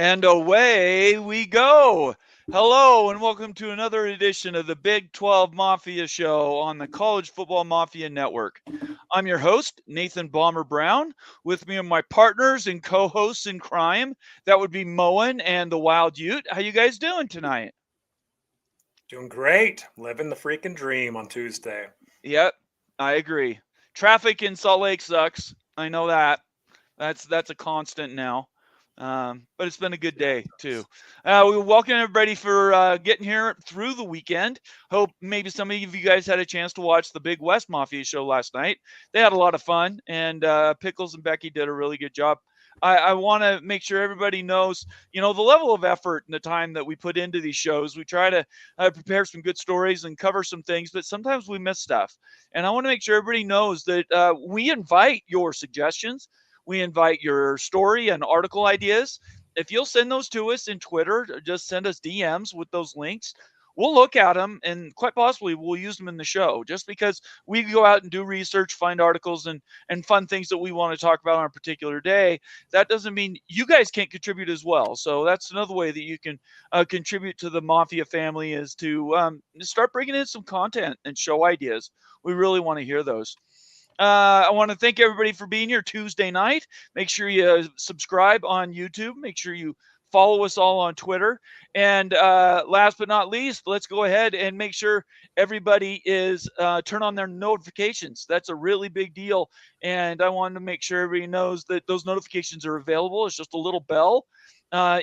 And away we go. Hello, and welcome to another edition of the Big 12 Mafia Show on the College Football Mafia Network. I'm your host, Nathan Bomber Brown. With me are my partners and co-hosts in crime. That would be Moen and the Wild Ute. How you guys doing tonight? Doing great. Living the freaking dream on Tuesday. Yep, I agree. Traffic in Salt Lake sucks. I know that. That's a constant now. But it's been a good Yeah, day it too. does. We welcome everybody for getting here through the weekend. Hope maybe some of you guys had a chance to watch the Big West Mafia show last night. They had a lot of fun, and Pickles and Becky did a really good job. I want to make sure everybody knows, the level of effort and the time that we put into these shows. We try to prepare some good stories and cover some things, but sometimes we miss stuff. And I want to make sure everybody knows that we invite your suggestions. We invite your story and article ideas. If you'll send those to us in Twitter, just send us DMs with those links. We'll look at them and quite possibly we'll use them in the show just because we go out and do research, find articles and fun things that we want to talk about on a particular day. That doesn't mean you guys can't contribute as well. So that's another way that you can contribute to the Mafia family is to start bringing in some content and show ideas. We really want to hear those. I want to thank everybody for being here Tuesday night. Make sure you subscribe on YouTube. Make sure you follow us all on Twitter. And last but not least, let's go ahead and make sure everybody is turn on their notifications. That's a really big deal. And I wanted to make sure everybody knows that those notifications are available. It's just a little bell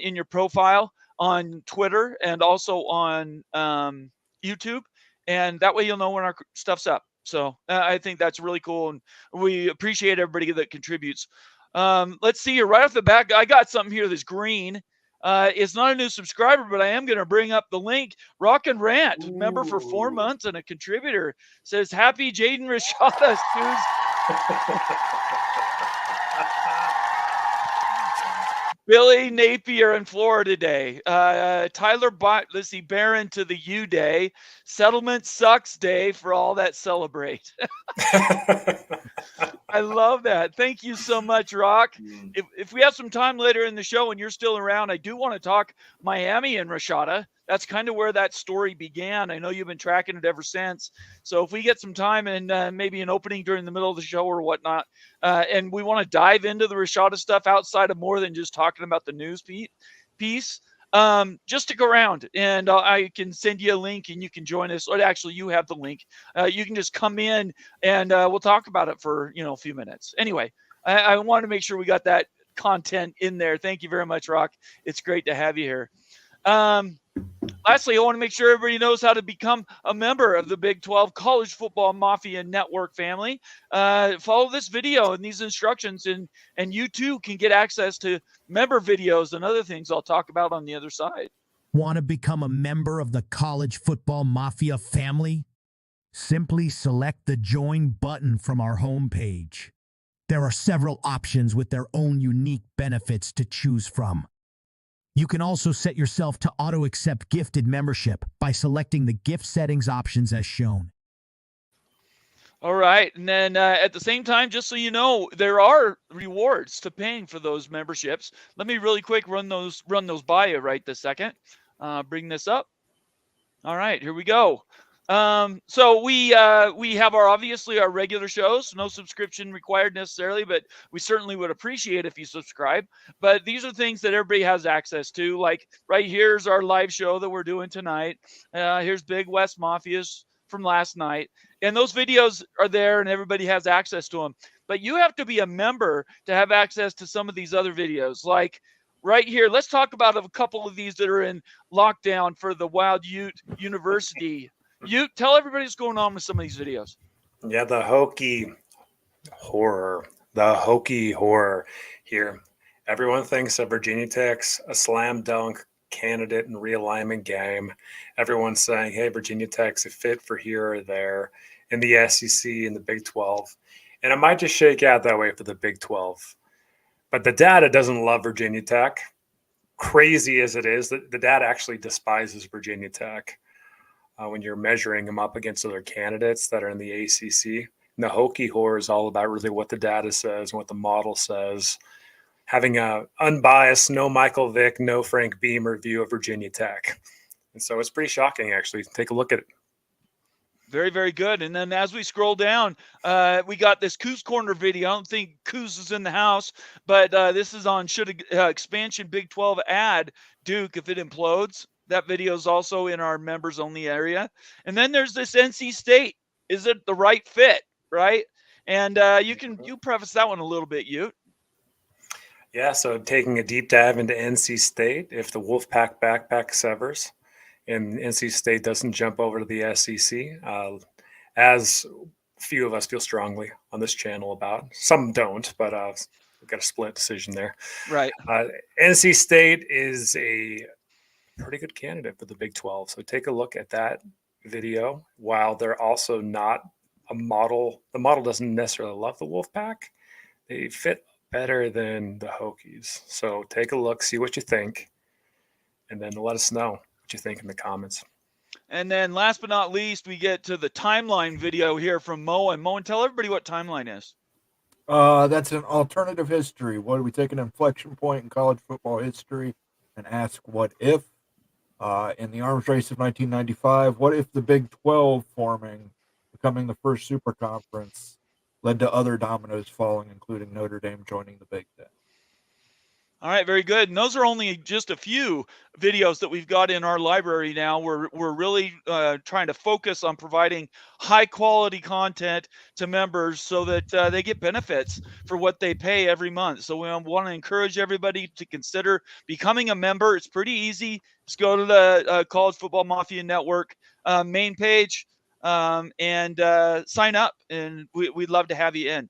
in your profile on Twitter and also on YouTube. And that way you'll know when our stuff's up. So I think that's really cool, and we appreciate everybody that contributes. Let's see here. Right off the bat, I got something here that's green. It's not a new subscriber, but I am going to bring up the link. Rock and Rant, member for 4 Ooh. months and a contributor, says, Happy Jaden Rashada Tuesday. Billy Napier in Florida Day. Tyler, let's see, Barron to the U Day. Settlement sucks day for all that celebrate. I love that. Thank you so much, Rock. Mm. If we have some time later in the show and you're still around, I do want to talk Miami and Rashada. That's kind of where that story began. I know you've been tracking it ever since. So if we get some time and maybe an opening during the middle of the show or whatnot, and we want to dive into the Rashada stuff outside of more than just talking about the news piece, just stick around and I can send you a link and you can join us. Or actually, you have the link. You can just come in and we'll talk about it for a few minutes. Anyway, I want to make sure we got that content in there. Thank you very much, Rock. It's great to have you here. Lastly, I want to make sure everybody knows how to become a member of the Big 12 College Football Mafia Network family. Follow this video and these instructions, and you too can get access to member videos and other things I'll talk about on the other side. Want to become a member of the College Football Mafia family? Simply select the Join button from our homepage. There are several options with their own unique benefits to choose from. You can also set yourself to auto-accept gifted membership by selecting the gift settings options as shown. All right. And then at the same time, just so you know, there are rewards to paying for those memberships. Let me really quick run those by you right this second. Bring this up. All right, here we go. So we have obviously our regular shows, no subscription required necessarily, but we certainly would appreciate if you subscribe. But these are things that everybody has access to. Like right here's our live show that we're doing tonight. Here's Big West Mafias from last night, and those videos are there, and everybody has access to them. But you have to be a member to have access to some of these other videos, like. Right here, let's talk about a couple of these that are in lockdown for the Wild Ute University. You tell everybody what's going on with some of these videos. Yeah, the hokey horror. The hokey horror here. Everyone thinks that Virginia Tech's a slam dunk candidate in realignment game. Everyone's saying, hey, Virginia Tech's a fit for here or there in the SEC and the Big 12. And it might just shake out that way for the Big 12. But the data doesn't love Virginia Tech. Crazy as it is, the data actually despises Virginia Tech when you're measuring them up against other candidates that are in the ACC. And the hokey horror is all about really what the data says and what the model says, having a unbiased, no Michael Vick, no Frank Beamer view of Virginia Tech. And so it's pretty shocking, actually. Take a look at it. Very, very good. And then as we scroll down, we got this Coos Corner video. I don't think Coos is in the house, but this is on should expansion Big 12 add Duke if it implodes. That video is also in our members only area. And then there's this NC State. Is it the right fit, right? And you preface that one a little bit, Ute. Yeah, so taking a deep dive into NC State, if the Wolfpack backpack severs and NC State doesn't jump over to the SEC, as few of us feel strongly on this channel about. Some don't, but we've got a split decision there. Right. NC State is a pretty good candidate for the Big 12. So take a look at that video. While they're also not a model, the model doesn't necessarily love the Wolfpack. They fit better than the Hokies. So take a look, see what you think, and then let us know what you think in the comments. And then last but not least, we get to the timeline video here from Mo. And Mo, and tell everybody what timeline is. That's an alternative history. What do we take an inflection point in college football history and ask what if? In the arms race of 1995, what if the Big 12 forming, becoming the first super conference, led to other dominoes falling, including Notre Dame joining the Big Ten? All right, very good. And those are only just a few videos that we've got in our library now. We're really trying to focus on providing high quality content to members so that they get benefits for what they pay every month. So we want to encourage everybody to consider becoming a member. It's pretty easy. Just go to the College Football Mafia Network main page and sign up, and we'd love to have you in.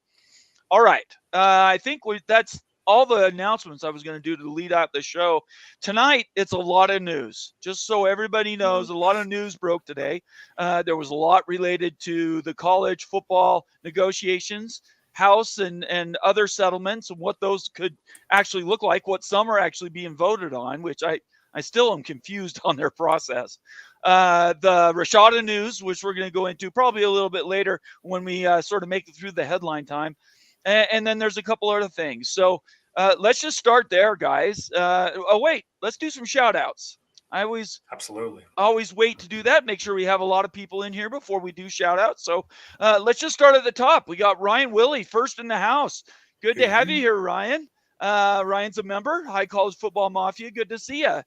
All right. I think that's all the announcements I was going to do to lead out the show. Tonight, it's a lot of news. Just so everybody knows, a lot of news broke today. There was a lot related to the college football negotiations, House and other settlements, and what those could actually look like, what some are actually being voted on, which I still am confused on their process. The Rashada news, which we're going to go into probably a little bit later when we sort of make it through the headline time. And then there's a couple other things. So let's just start there, guys. Wait, let's do some shout outs. I always wait to do that. Make sure we have a lot of people in here before we do shout outs. So let's just start at the top. We got Ryan Willie, first in the house. Good to have you here, Ryan. Ryan's a member, High College Football Mafia. Good to see you.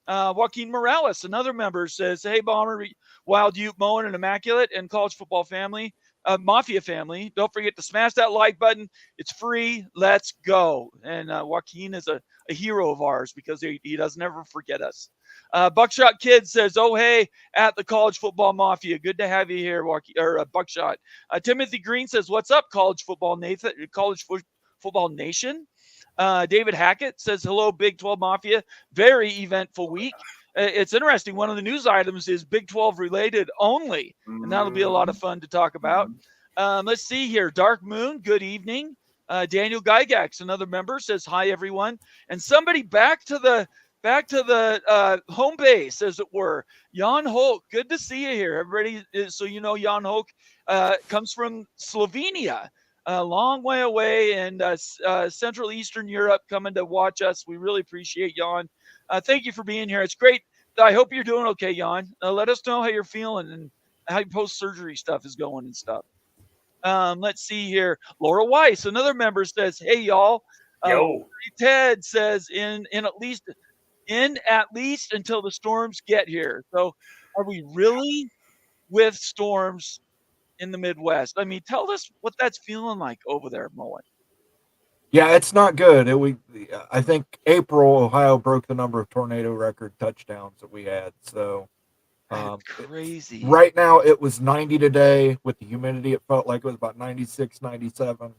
Joaquin Morales, another member, says, hey, Bomber, Wild Ute, Moen, and Immaculate, and College Football family. Mafia family, don't forget to smash that like button. It's free. Let's go. And Joaquin is a hero of ours because he doesn't ever forget us. Buckshot Kid says, oh, hey, at the College Football Mafia. Good to have you here, Buckshot. Timothy Green says, what's up, College Football Football Nation? David Hackett says, hello, Big 12 Mafia. Very eventful week. It's interesting. One of the news items is Big 12 related only, and that'll be a lot of fun to talk about. Let's see here. Dark Moon, good evening. Daniel Gygax, another member, says hi, everyone. And somebody back to the home base, as it were. Jan Hulk, good to see you here. Everybody, so you know Jan Hulk comes from Slovenia, a long way away in Central Eastern Europe, coming to watch us. We really appreciate Jan. Thank you for being here. It's great. I hope you're doing okay, Jan. Let us know how you're feeling and how your post-surgery stuff is going and stuff. Let's see here. Laura Weiss, another member, says, hey, y'all. Ted says, in at least until the storms get here. So are we really with storms in the Midwest? I mean, tell us what that's feeling like over there, Moen. Yeah, it's not good. I think April, Ohio broke the number of tornado record touchdowns that we had. So that's crazy. Right now, it was 90 today. With the humidity, it felt like it was about 96, 97.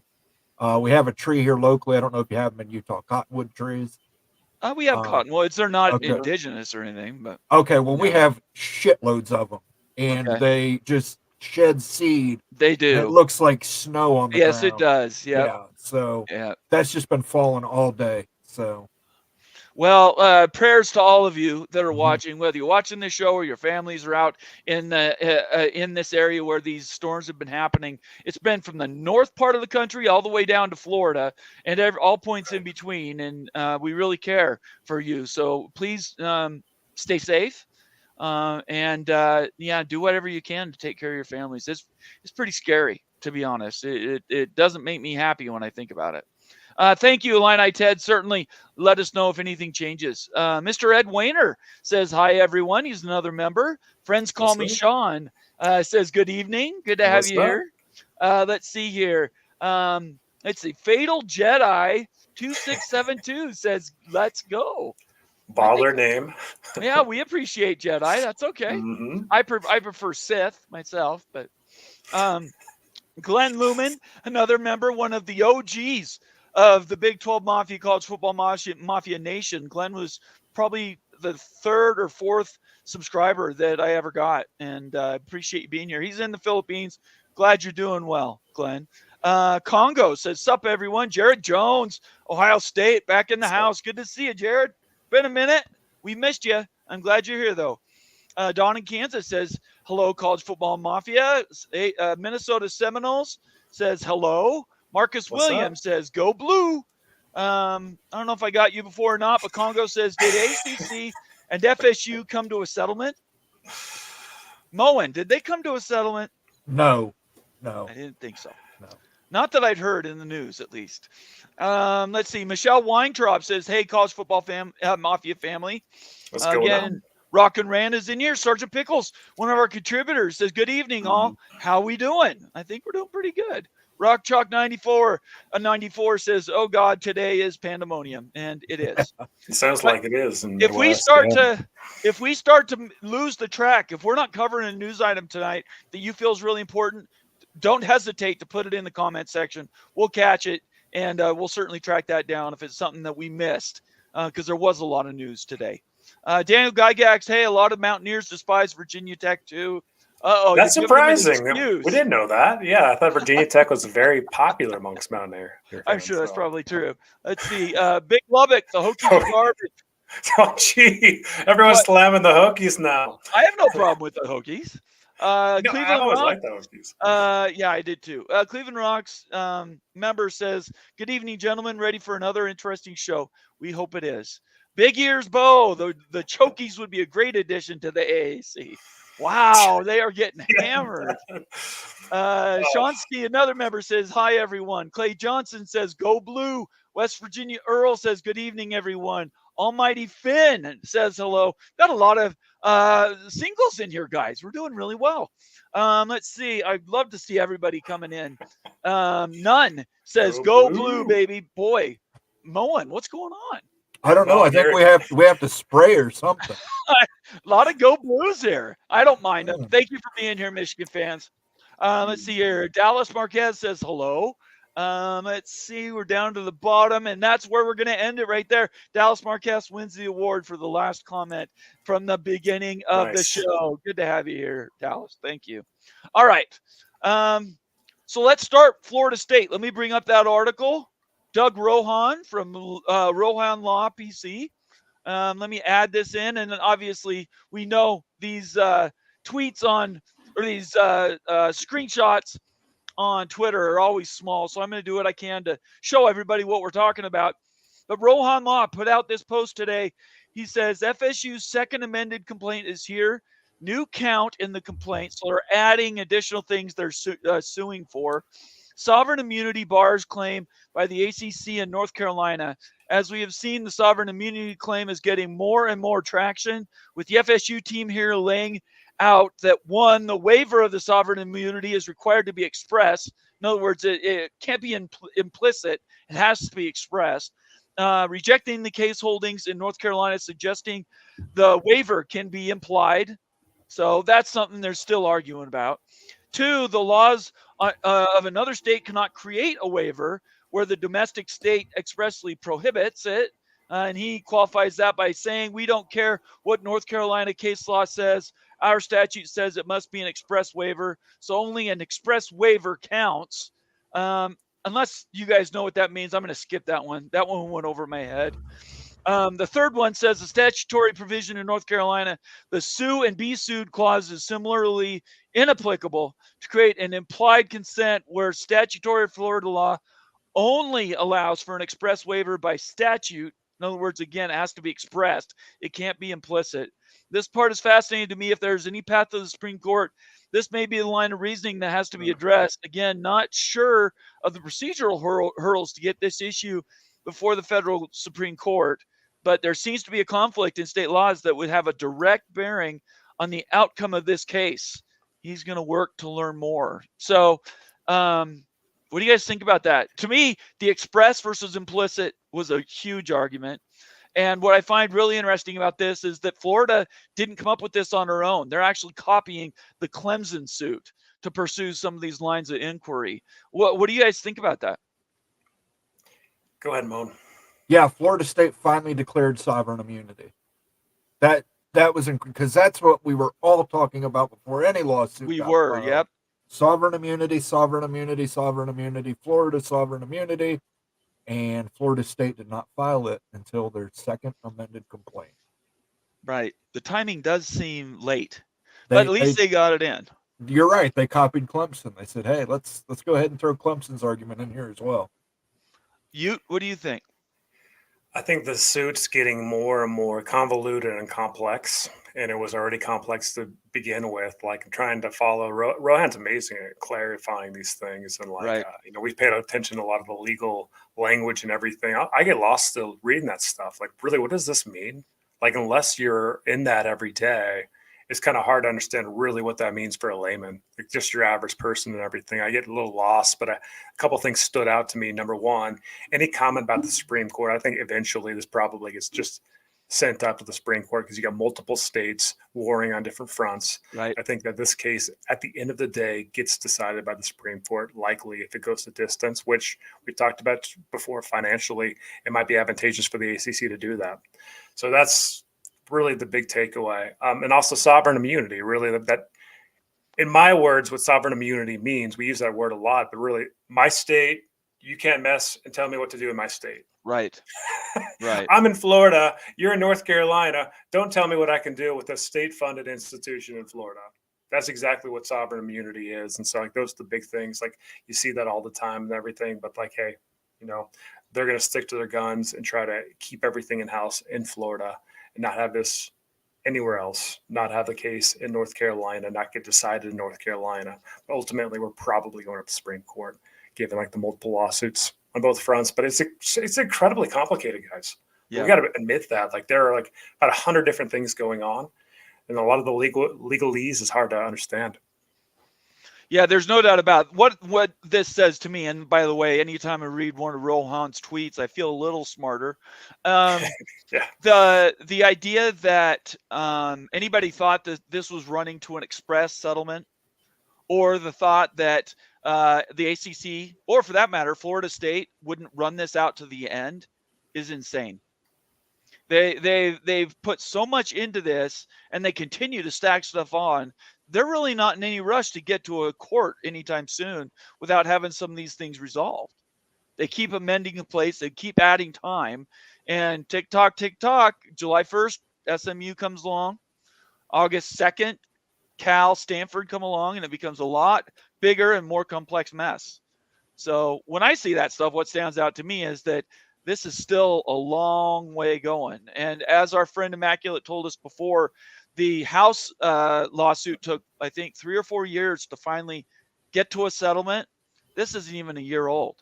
We have a tree here locally. I don't know if you have them in Utah, cottonwood trees. We have cottonwoods. They're not indigenous or anything, but okay. Well, we have shitloads of them, and they just shed seed. They do. It looks like snow on the ground. Yes, it does. Yep. Yeah. So that's just been falling all day. So Well, prayers to all of you that are watching, whether you're watching this show or your families are out in this area where these storms have been happening. It's been from the north part of the country all the way down to Florida and all points in between. And we really care for you. So please stay safe and do whatever you can to take care of your families. It's pretty scary, to be honest. It doesn't make me happy when I think about it. Thank you, Illini Ted. Certainly let us know if anything changes. Mr. Ed Wayner says, hi, everyone. He's another member. Friends call me Sean. Says, good evening. Good to have you here. Let's see here. Let's see. Fatal Jedi 2672 says, let's go. Baller name. Yeah, we appreciate Jedi. That's okay. Mm-hmm. I prefer Sith myself, but Glenn Lumen, another member, one of the OGs of the Big 12 Mafia, College Football Mafia Nation. Glenn was probably the third or fourth subscriber that I ever got, and I appreciate you being here. He's in the Philippines. Glad you're doing well, Glenn. Congo says, sup, everyone. Jared Jones, Ohio State, back in the house. Good to see you, Jared. Been a minute. We missed you. I'm glad you're here, though. Don in Kansas says, hello, College Football Mafia. Minnesota Seminoles says, hello. Marcus Williams says, go blue. I don't know if I got you before or not, but Congo says, did ACC and FSU come to a settlement? Moen, did they come to a settlement? No. I didn't think so. No. Not that I'd heard in the news, at least. Let's see. Michelle Weintraub says, hey, College Football Mafia family. What's going on? Rock and Rand is in here. Sergeant Pickles, one of our contributors, says, good evening, all. How we doing? I think we're doing pretty good. Rock Chalk 94 says, oh, God, today is pandemonium. And it is. It sounds like it is. If we start to lose the track, if we're not covering a news item tonight that you feel is really important, don't hesitate to put it in the comment section. We'll catch it, and we'll certainly track that down if it's something that we missed, because there was a lot of news today. Daniel Gygax, hey, a lot of Mountaineers despise Virginia Tech too. That's surprising. We didn't know that. Yeah, I thought Virginia Tech was very popular amongst Mountaineer fans. I'm sure that's probably true. Let's see. Big Lubbock, the Hokies are garbage. Oh, gee. Everyone's slamming the Hokies now. I have no problem with the Hokies. Cleveland I always Rock, liked the Hokies. Yeah, I did too. Cleveland Rocks member says, good evening, gentlemen. Ready for another interesting show? We hope it is. Big Ears Bo, the Chokies would be a great addition to the AAC. Wow, they are getting hammered. Shonsky, another member, says, hi, everyone. Clay Johnson says, go blue. West Virginia Earl says, good evening, everyone. Almighty Finn says hello. Got a lot of singles in here, guys. We're doing really well. Let's see. I'd love to see everybody coming in. None says, go blue, baby. Boy, Moen, what's going on? I don't know. I think we have to spray or something. A lot of go blues here. I don't mind them. Thank you for being here, Michigan fans. Let's see here. Dallas Marquez says hello. Let's see. We're down to the bottom, and that's where we're going to end it right there. Dallas Marquez wins the award for the last comment from the beginning of the show. Good to have you here, Dallas. Thank you. All right. So let's start Florida State. Let me bring up that article. Doug Rohan from Rohan Law PC. Let me add this in. And then obviously we know these tweets or these screenshots on Twitter are always small. So I'm going to do what I can to show everybody what we're talking about. But Rohan Law put out this post today. He says FSU's second amended complaint is here. New count in the complaint. So they're adding additional things they're suing for. Sovereign immunity bars claim by the ACC in North Carolina. As we have seen, the sovereign immunity claim is getting more and more traction, with the FSU team here laying out that, one, the waiver of the sovereign immunity is required to be expressed. In other words, it can't be implicit. It has to be expressed. Rejecting the case holdings in North Carolina, suggesting the waiver can be implied. So that's something they're still arguing about. Two, the laws of another state cannot create a waiver where the domestic state expressly prohibits it. And he qualifies that by saying, we don't care what North Carolina case law says. Our statute says it must be an express waiver. So only an express waiver counts. Unless you guys know what that means, I'm going to skip that one. That one went over my head. The third one says the statutory provision in North Carolina, the sue and be sued clause is similarly inapplicable to create an implied consent where statutory Florida law only allows for an express waiver by statute. In other words, again, it has to be expressed. It can't be implicit. This part is fascinating to me. If there's any path to the Supreme Court, this may be a line of reasoning that has to be addressed. Again, not sure of the procedural hurdles to get this issue before the federal Supreme Court, but there seems to be a conflict in state laws that would have a direct bearing on the outcome of this case. He's going to work to learn more. So, what do you guys think about that? To me, the express versus implicit was a huge argument. And what I find really interesting about this is that Florida didn't come up with this on her own. They're actually copying the Clemson suit to pursue some of these lines of inquiry. What do you guys think about that? Go ahead, Moan. Yeah, Florida State finally declared sovereign immunity. That was because that's what we were all talking about before any lawsuit. We were, filed. yep. Sovereign immunity, sovereign immunity, sovereign immunity, Florida sovereign immunity, and Florida State did not file it until their second amended complaint. Right. The timing does seem late, but at least they got it in. You're right. They copied Clemson. They said, "Hey, let's go ahead and throw Clemson's argument in here as well." What do you think? I think the suit's getting more and more convoluted and complex, and it was already complex to begin with. Like trying to follow, Rohan's amazing at clarifying these things, and Right. We've paid attention to a lot of the legal language and everything. I get lost still reading that stuff. Like, really, what does this mean? Like, unless you're in that every day, it's kind of hard to understand really what that means for a layman, like just your average person and everything. I get a little lost, but a couple of things stood out to me. Number one, any comment about the Supreme Court, I think eventually this probably gets just sent up to the Supreme Court because you got multiple states warring on different fronts. Right. I think that this case, at the end of the day, gets decided by the Supreme Court, likely if it goes to distance, which we talked about before financially, it might be advantageous for the ACC to do that. So that's really the big takeaway. And also sovereign immunity, really that in my words, what sovereign immunity means, we use that word a lot, but really my state, you can't mess and tell me what to do in my state. Right. Right. I'm in Florida. You're in North Carolina. Don't tell me what I can do with a state-funded institution in Florida. That's exactly what sovereign immunity is. And so like those are the big things. Like you see that all the time and everything, but like, hey, they're going to stick to their guns and try to keep everything in-house in Florida and not have this anywhere else, not have the case in North Carolina, not get decided in North Carolina. But ultimately, we're probably going to the Supreme Court, given like the multiple lawsuits on both fronts. But it's incredibly complicated, guys. Yeah. We got to admit that. Like there are like about 100 different things going on, and a lot of the legalese is hard to understand. Yeah, there's no doubt about what this says to me. And by the way, anytime I read one of Rohan's tweets, I feel a little smarter. Yeah. The idea that anybody thought that this was running to an express settlement, or the thought that the ACC, or for that matter, Florida State, wouldn't run this out to the end, is insane. They've put so much into this, and they continue to stack stuff on. They're really not in any rush to get to a court anytime soon without having some of these things resolved. They keep amending in place. They keep adding time. And tick tock, July 1st, SMU comes along. August 2nd, Cal, Stanford come along, and it becomes a lot bigger and more complex mess. So when I see that stuff, what stands out to me is that this is still a long way going. And as our friend Immaculate told us before, the House lawsuit took, I think, 3 or 4 years to finally get to a settlement. This isn't even a year old,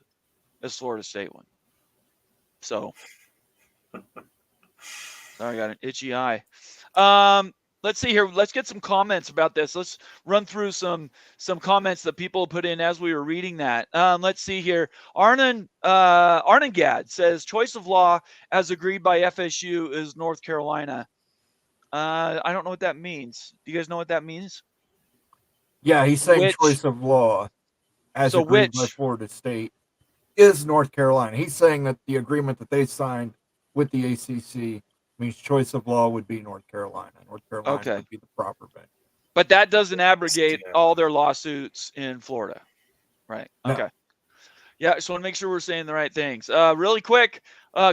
this Florida State one. So, sorry, I got an itchy eye. Let's see here. Let's get some comments about this. Let's run through some comments that people put in as we were reading that. Let's see here. Arnengad says, choice of law as agreed by FSU is North Carolina. I don't know what that means. Do you guys know what that means? Yeah, he's saying choice of law as agreed by Florida State is North Carolina. He's saying that the agreement that they signed with the ACC means choice of law would be North Carolina. North Carolina would be the proper venue. But that doesn't abrogate all their lawsuits in Florida, right? No. Okay. Yeah, just want to make sure we're saying the right things. Really quick,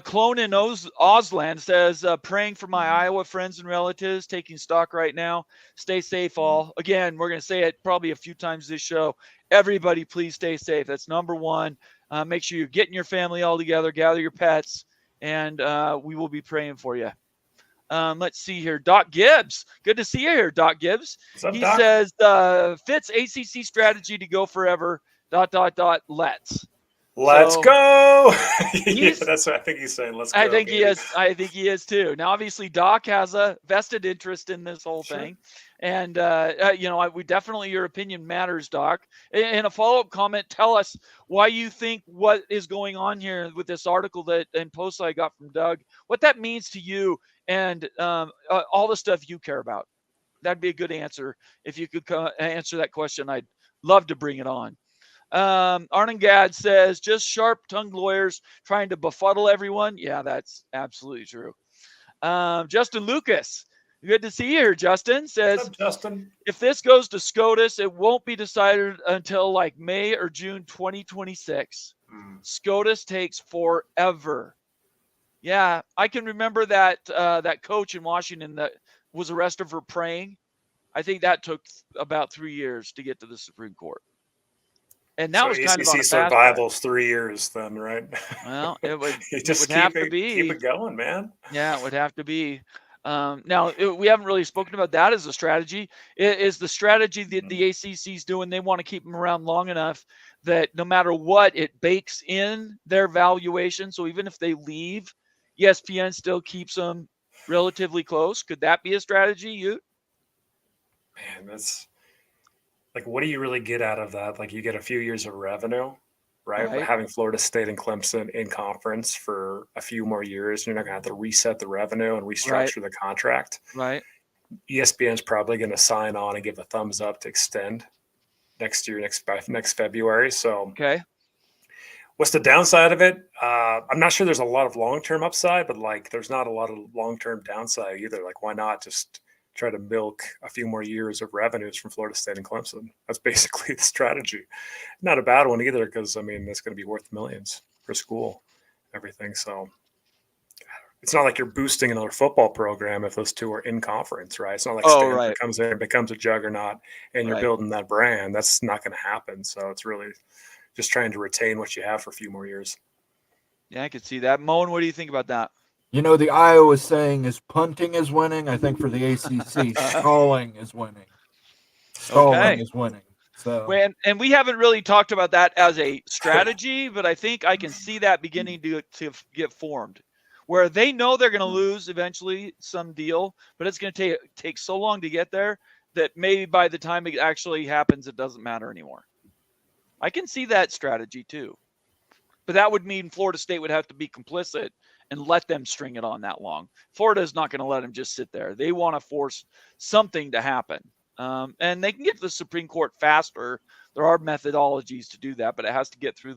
Clone in Ausland says, praying for my Iowa friends and relatives, taking stock right now. Stay safe, all. Again, we're going to say it probably a few times this show. Everybody, please stay safe. That's number one. Make sure you're getting your family all together, gather your pets, and we will be praying for you. Let's see here. Doc Gibbs. Good to see you here, Doc Gibbs. What's up, He Doc? says, fits ACC strategy to go forever, ... Let's. Let's So, go. Yeah, he's, that's what I think he's saying. Let's go. I think he baby. is. I think he is too. Now, obviously, Doc has a vested interest in this whole Sure. thing, and we definitely, your opinion matters, Doc. In a follow-up comment, tell us why you think what is going on here with this article and post I got from Doug, what that means to you, and all the stuff you care about. That'd be a good answer if you could answer that question. I'd love to bring it on. Arnengad says, just sharp-tongued lawyers trying to befuddle everyone. Yeah, that's absolutely true. Justin Lucas, good to see you here, Justin. Says, What's up, Justin? if this goes to SCOTUS, it won't be decided until like May or June 2026. SCOTUS takes forever. Yeah, I can remember that that coach in Washington that was arrested for praying. I think that took about 3 years to get to the Supreme Court. And that So was kind of on a ACC fast track. survival's 3 years then, right? Well, it would, You it just would have to keep be. it going, man. Yeah, it would have to be. Now, we haven't really spoken about that as a strategy. It is the strategy that the ACC's doing. They want to keep them around long enough that no matter what, it bakes in their valuation. So even if they leave, ESPN still keeps them relatively close. Could that be a strategy, you? Man, that's like, what do you really get out of that? Like, you get a few years of revenue, right? But Right. having Florida State and Clemson in conference for a few more years, you're not going to have to reset the revenue and restructure the contract. Right. ESPN's probably going to sign on and give a thumbs up to extend next year, next February. So, Okay. what's the downside of it? I'm not sure there's a lot of long-term upside, but like, there's not a lot of long-term downside either. Like, why not just try to milk a few more years of revenues from Florida State and Clemson? That's basically the strategy. Not a bad one either, because I mean, it's going to be worth millions per school, everything. So it's not like you're boosting another football program if those two are in conference, right? It's not like Stanford comes in and becomes a juggernaut and you're building that brand. That's not going to happen. So it's really just trying to retain what you have for a few more years. Yeah, I could see that. Moen, what do you think about that? You know, the Iowa saying is punting is winning. I think for the ACC, stalling is winning. Stalling is winning. So, and we haven't really talked about that as a strategy, but I think I can see that beginning to get formed, where they know they're going to lose eventually some deal, but it's going to take so long to get there that maybe by the time it actually happens, it doesn't matter anymore. I can see that strategy too, but that would mean Florida State would have to be complicit and let them string it on that long. Florida is not going to let them just sit there. They want to force something to happen. And they can get to the Supreme Court faster. There are methodologies to do that, but it has to get through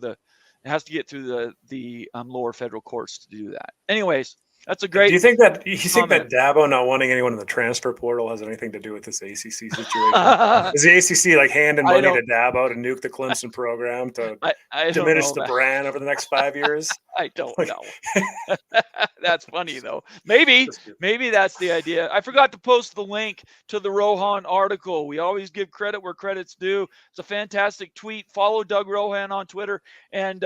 the lower federal courts to do that. Anyways, that's a great. Do you think that Dabo not wanting anyone in the transfer portal has anything to do with this ACC situation? Is the ACC like handing money to Dabo to nuke the Clemson program to diminish the brand over the next 5 years? I don't know. That's funny though. Maybe that's the idea. I forgot to post the link to the Rohan article. We always give credit where credit's due. It's a fantastic tweet. Follow Doug Rohan on Twitter and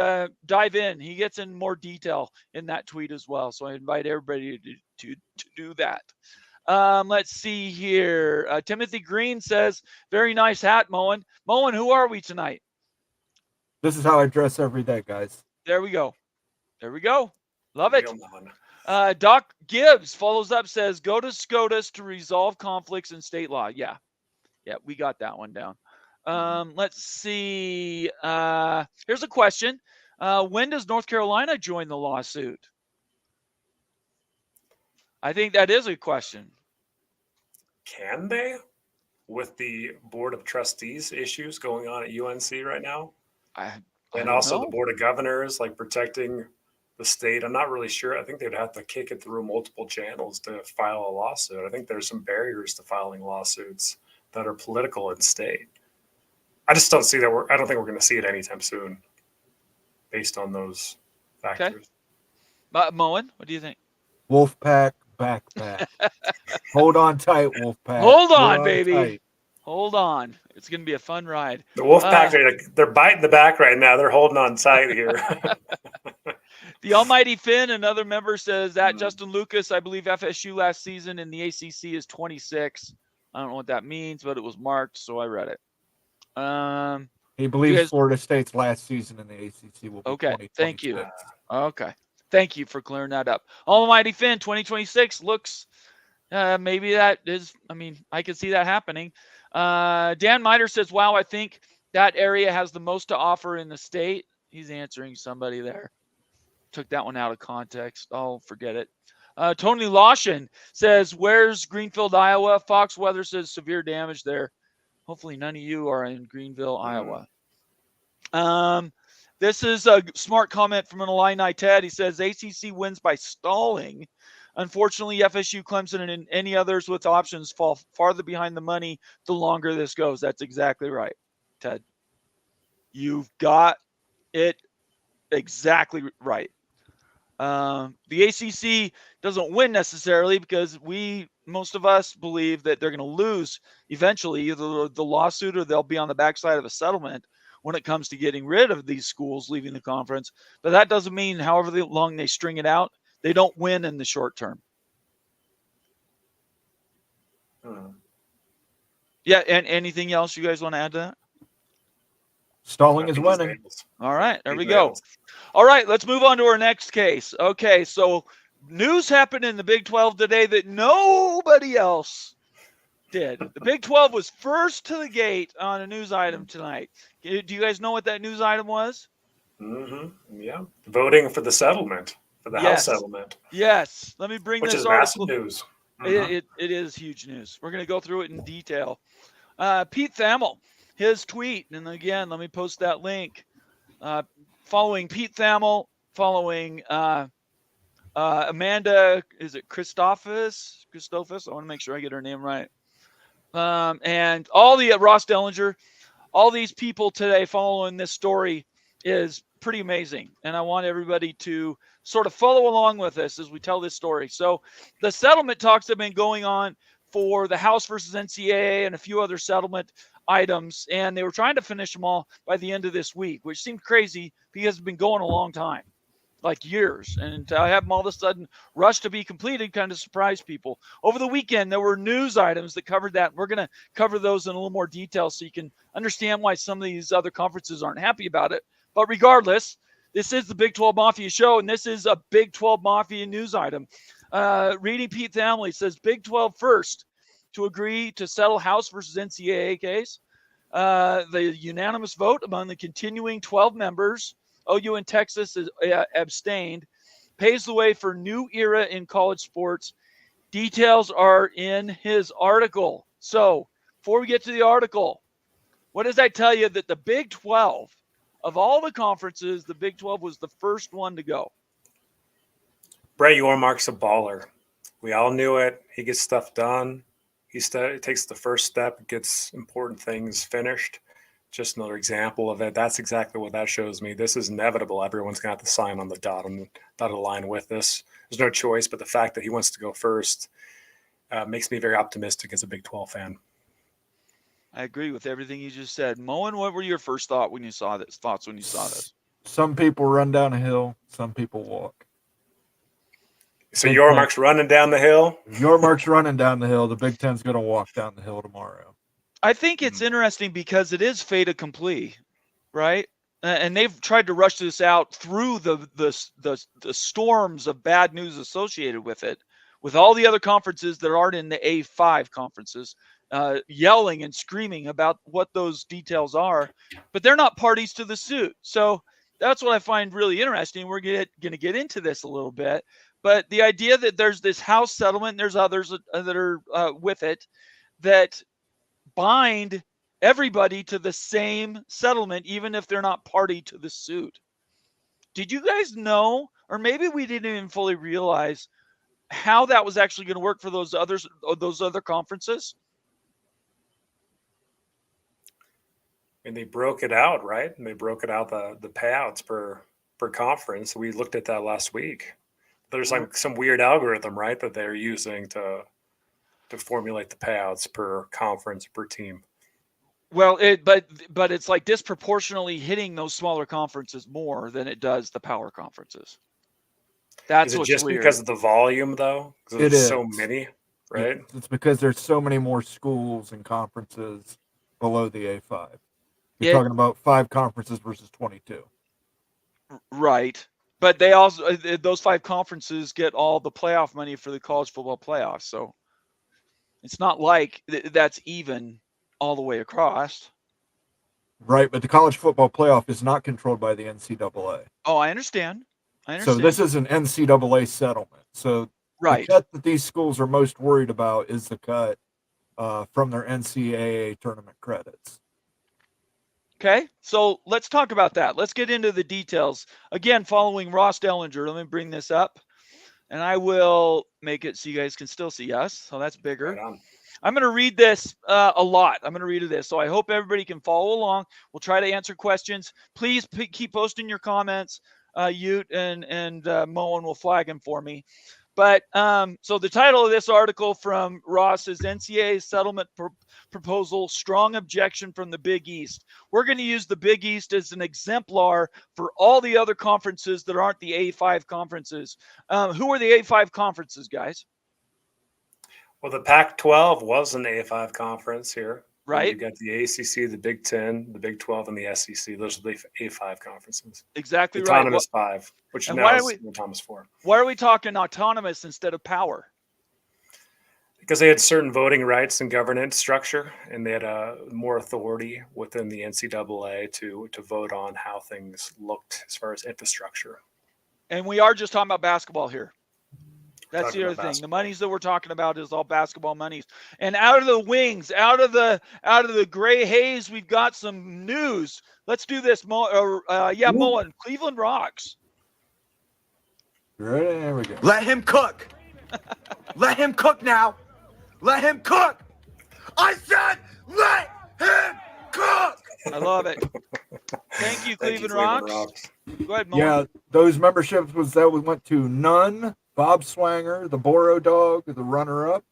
dive in. He gets in more detail in that tweet as well. So I invite everybody to do that. Let's see here. Timothy Green says, very nice hat, Moen. Moen, who are we tonight? This is how I dress every day, guys. There we go. Love it. Doc Gibbs follows up, says, go to SCOTUS to resolve conflicts in state law. Yeah, we got that one down. Let's see. Here's a question. When does North Carolina join the lawsuit? I think that is a question. Can they? With the Board of Trustees issues going on at UNC right now? And also the Board of Governors, like protecting the state. I'm not really sure. I think they'd have to kick it through multiple channels to file a lawsuit. I think there's some barriers to filing lawsuits that are political in state. I just don't see that. I don't think we're going to see it anytime soon. based on those factors. Moen, what do you think? Wolfpack backpack. Hold on tight, Wolfpack. Hold on, baby. Tight. Hold on. It's going to be a fun ride. The Wolfpack, they're biting the back right now. They're holding on tight here. The Almighty Finn, another member, says that Justin Lucas, I believe FSU last season in the ACC is 26. I don't know what that means, but it was marked, so I read it. He believes Florida State's last season in the ACC will be 2026. Thank you. Okay. Thank you for clearing that up. Almighty Finn, 2026 looks, maybe that is, I can see that happening. Dan Miter says, wow, I think that area has the most to offer in the state. He's answering somebody there. Took that one out of context. I'll forget it. Tony Lawson says, where's Greenfield, Iowa? Fox Weather says severe damage there. Hopefully none of you are in Greenville, Iowa. This is a smart comment from an Illini Ted. He says, ACC wins by stalling. Unfortunately, FSU, Clemson, and any others with options fall farther behind the money the longer this goes. That's exactly right, Ted. You've got it exactly right. The ACC doesn't win necessarily because most of us believe that they're going to lose eventually, either the lawsuit or they'll be on the backside of a settlement when it comes to getting rid of these schools leaving the conference. But that doesn't mean however long they string it out, they don't win in the short term. Yeah, and anything else you guys want to add to that? Stalling is winning. All right, there we go. All right, let's move on to our next case. Okay, so news happened in the Big 12 today that nobody else did. The Big 12 was first to the gate on a news item tonight. Do you guys know what that news item was? Yeah, voting for the settlement, for the House settlement. Yes, let me bring this article. Which is massive news. It is huge news. We're going to go through it in detail. Pete Thamel, his tweet, and again, let me post that link. Following Pete Thamel, following Amanda, is it Christophus? I want to make sure I get her name right. And all the Ross Dellinger, all these people today following this story is pretty amazing. And I want everybody to sort of follow along with us as we tell this story. So the settlement talks have been going on for the House versus NCAA and a few other settlement items, and they were trying to finish them all by the end of this week, which seemed crazy because it's been going a long time, like years. And to have them all of a sudden rush to be completed kind of surprised people. Over the weekend, there were news items that covered that. We're going to cover those in a little more detail so you can understand why some of these other conferences aren't happy about it. But regardless, this is the Big 12 Mafia show, and this is a Big 12 Mafia news item. Reading Pete Thamel says, Big 12 first to agree to settle House versus NCAA case. The unanimous vote among the continuing 12 members, OU and Texas abstained, paves the way for new era in college sports. Details are in his article. So before we get to the article, what does that tell you? That the Big 12, of all the conferences, the Big 12 was the first one to go. Brett Yormark's a baller. We all knew it. He gets stuff done. He takes the first step, gets important things finished. Just another example of it. That's exactly what that shows me. This is inevitable. Everyone's going to have to sign on the dotted line with this. There's no choice, but the fact that he wants to go first makes me very optimistic as a Big 12 fan. I agree with everything you just said. Moen, what were your first thoughts when you saw this? Some people run down a hill, some people walk. So Yormark's running down the hill? Yormark's running down the hill. The Big Ten's going to walk down the hill tomorrow. I think it's interesting because it is fait accompli, right? And they've tried to rush this out through the storms of bad news associated with it, with all the other conferences that aren't in the A5 conferences, yelling and screaming about what those details are, but they're not parties to the suit. So that's what I find really interesting. We're going to get into this a little bit, but the idea that there's this House settlement, and there's others that are with it, that bind everybody to the same settlement, even if they're not party to the suit. Did you guys know, or maybe we didn't even fully realize how that was actually going to work for those other conferences? And they broke it out, right? And they broke it out the payouts per per conference. We looked at that last week. There's like some weird algorithm, right, that they're using to formulate the payouts per conference, per team. Well, but it's like disproportionately hitting those smaller conferences more than it does the power conferences. That's Is it what's just weird. because of the volume, though? Because there's so many, right? It's because there's so many more schools and conferences below the A5. You're talking about 5 conferences versus 22. Right. But they also, those 5 conferences get all the playoff money for the college football playoffs. So it's not like that's even all the way across. Right, but the college football playoff is not controlled by the NCAA. Oh, I understand. So this is an NCAA settlement. So right. the cut that these schools are most worried about is the cut from their NCAA tournament credits. Okay, so let's talk about that. Let's get into the details. Again, following Ross Dellinger, let me bring this up, and I will make it so you guys can still see us. So that's bigger. Right on. I'm going to read this a lot. I'm going to read this. So I hope everybody can follow along. We'll try to answer questions. Please keep posting your comments. Ute and Moen will flag them for me. But so the title of this article from Ross is NCAA settlement proposal, strong objection from the Big East. We're going to use the Big East as an exemplar for all the other conferences that aren't the A5 conferences. Who are the A5 conferences, guys? Well, the Pac-12 was an A5 conference here. Right. You got the ACC, the Big 10, the Big 12, and the SEC. Those are the A5 conferences. Exactly right. Autonomous 5, which now is Autonomous 4. Why are we talking autonomous instead of power? Because they had certain voting rights and governance structure, and they had more authority within the NCAA to vote on how things looked as far as infrastructure. And we are just talking about basketball here. That's Talking the other about thing. basketball. The monies that we're talking about is all basketball monies. And out of the wings, out of the gray haze, we've got some news. Let's do this. Moen, Cleveland Rocks. Right, there we go. Let him cook. Let him cook now. Let him cook. I said, let him cook. I love it. Thank you, Cleveland Rocks. Go ahead, Moen. Yeah, those memberships went to Nunn, Bob Swanger, the Boro Dog, the runner-up.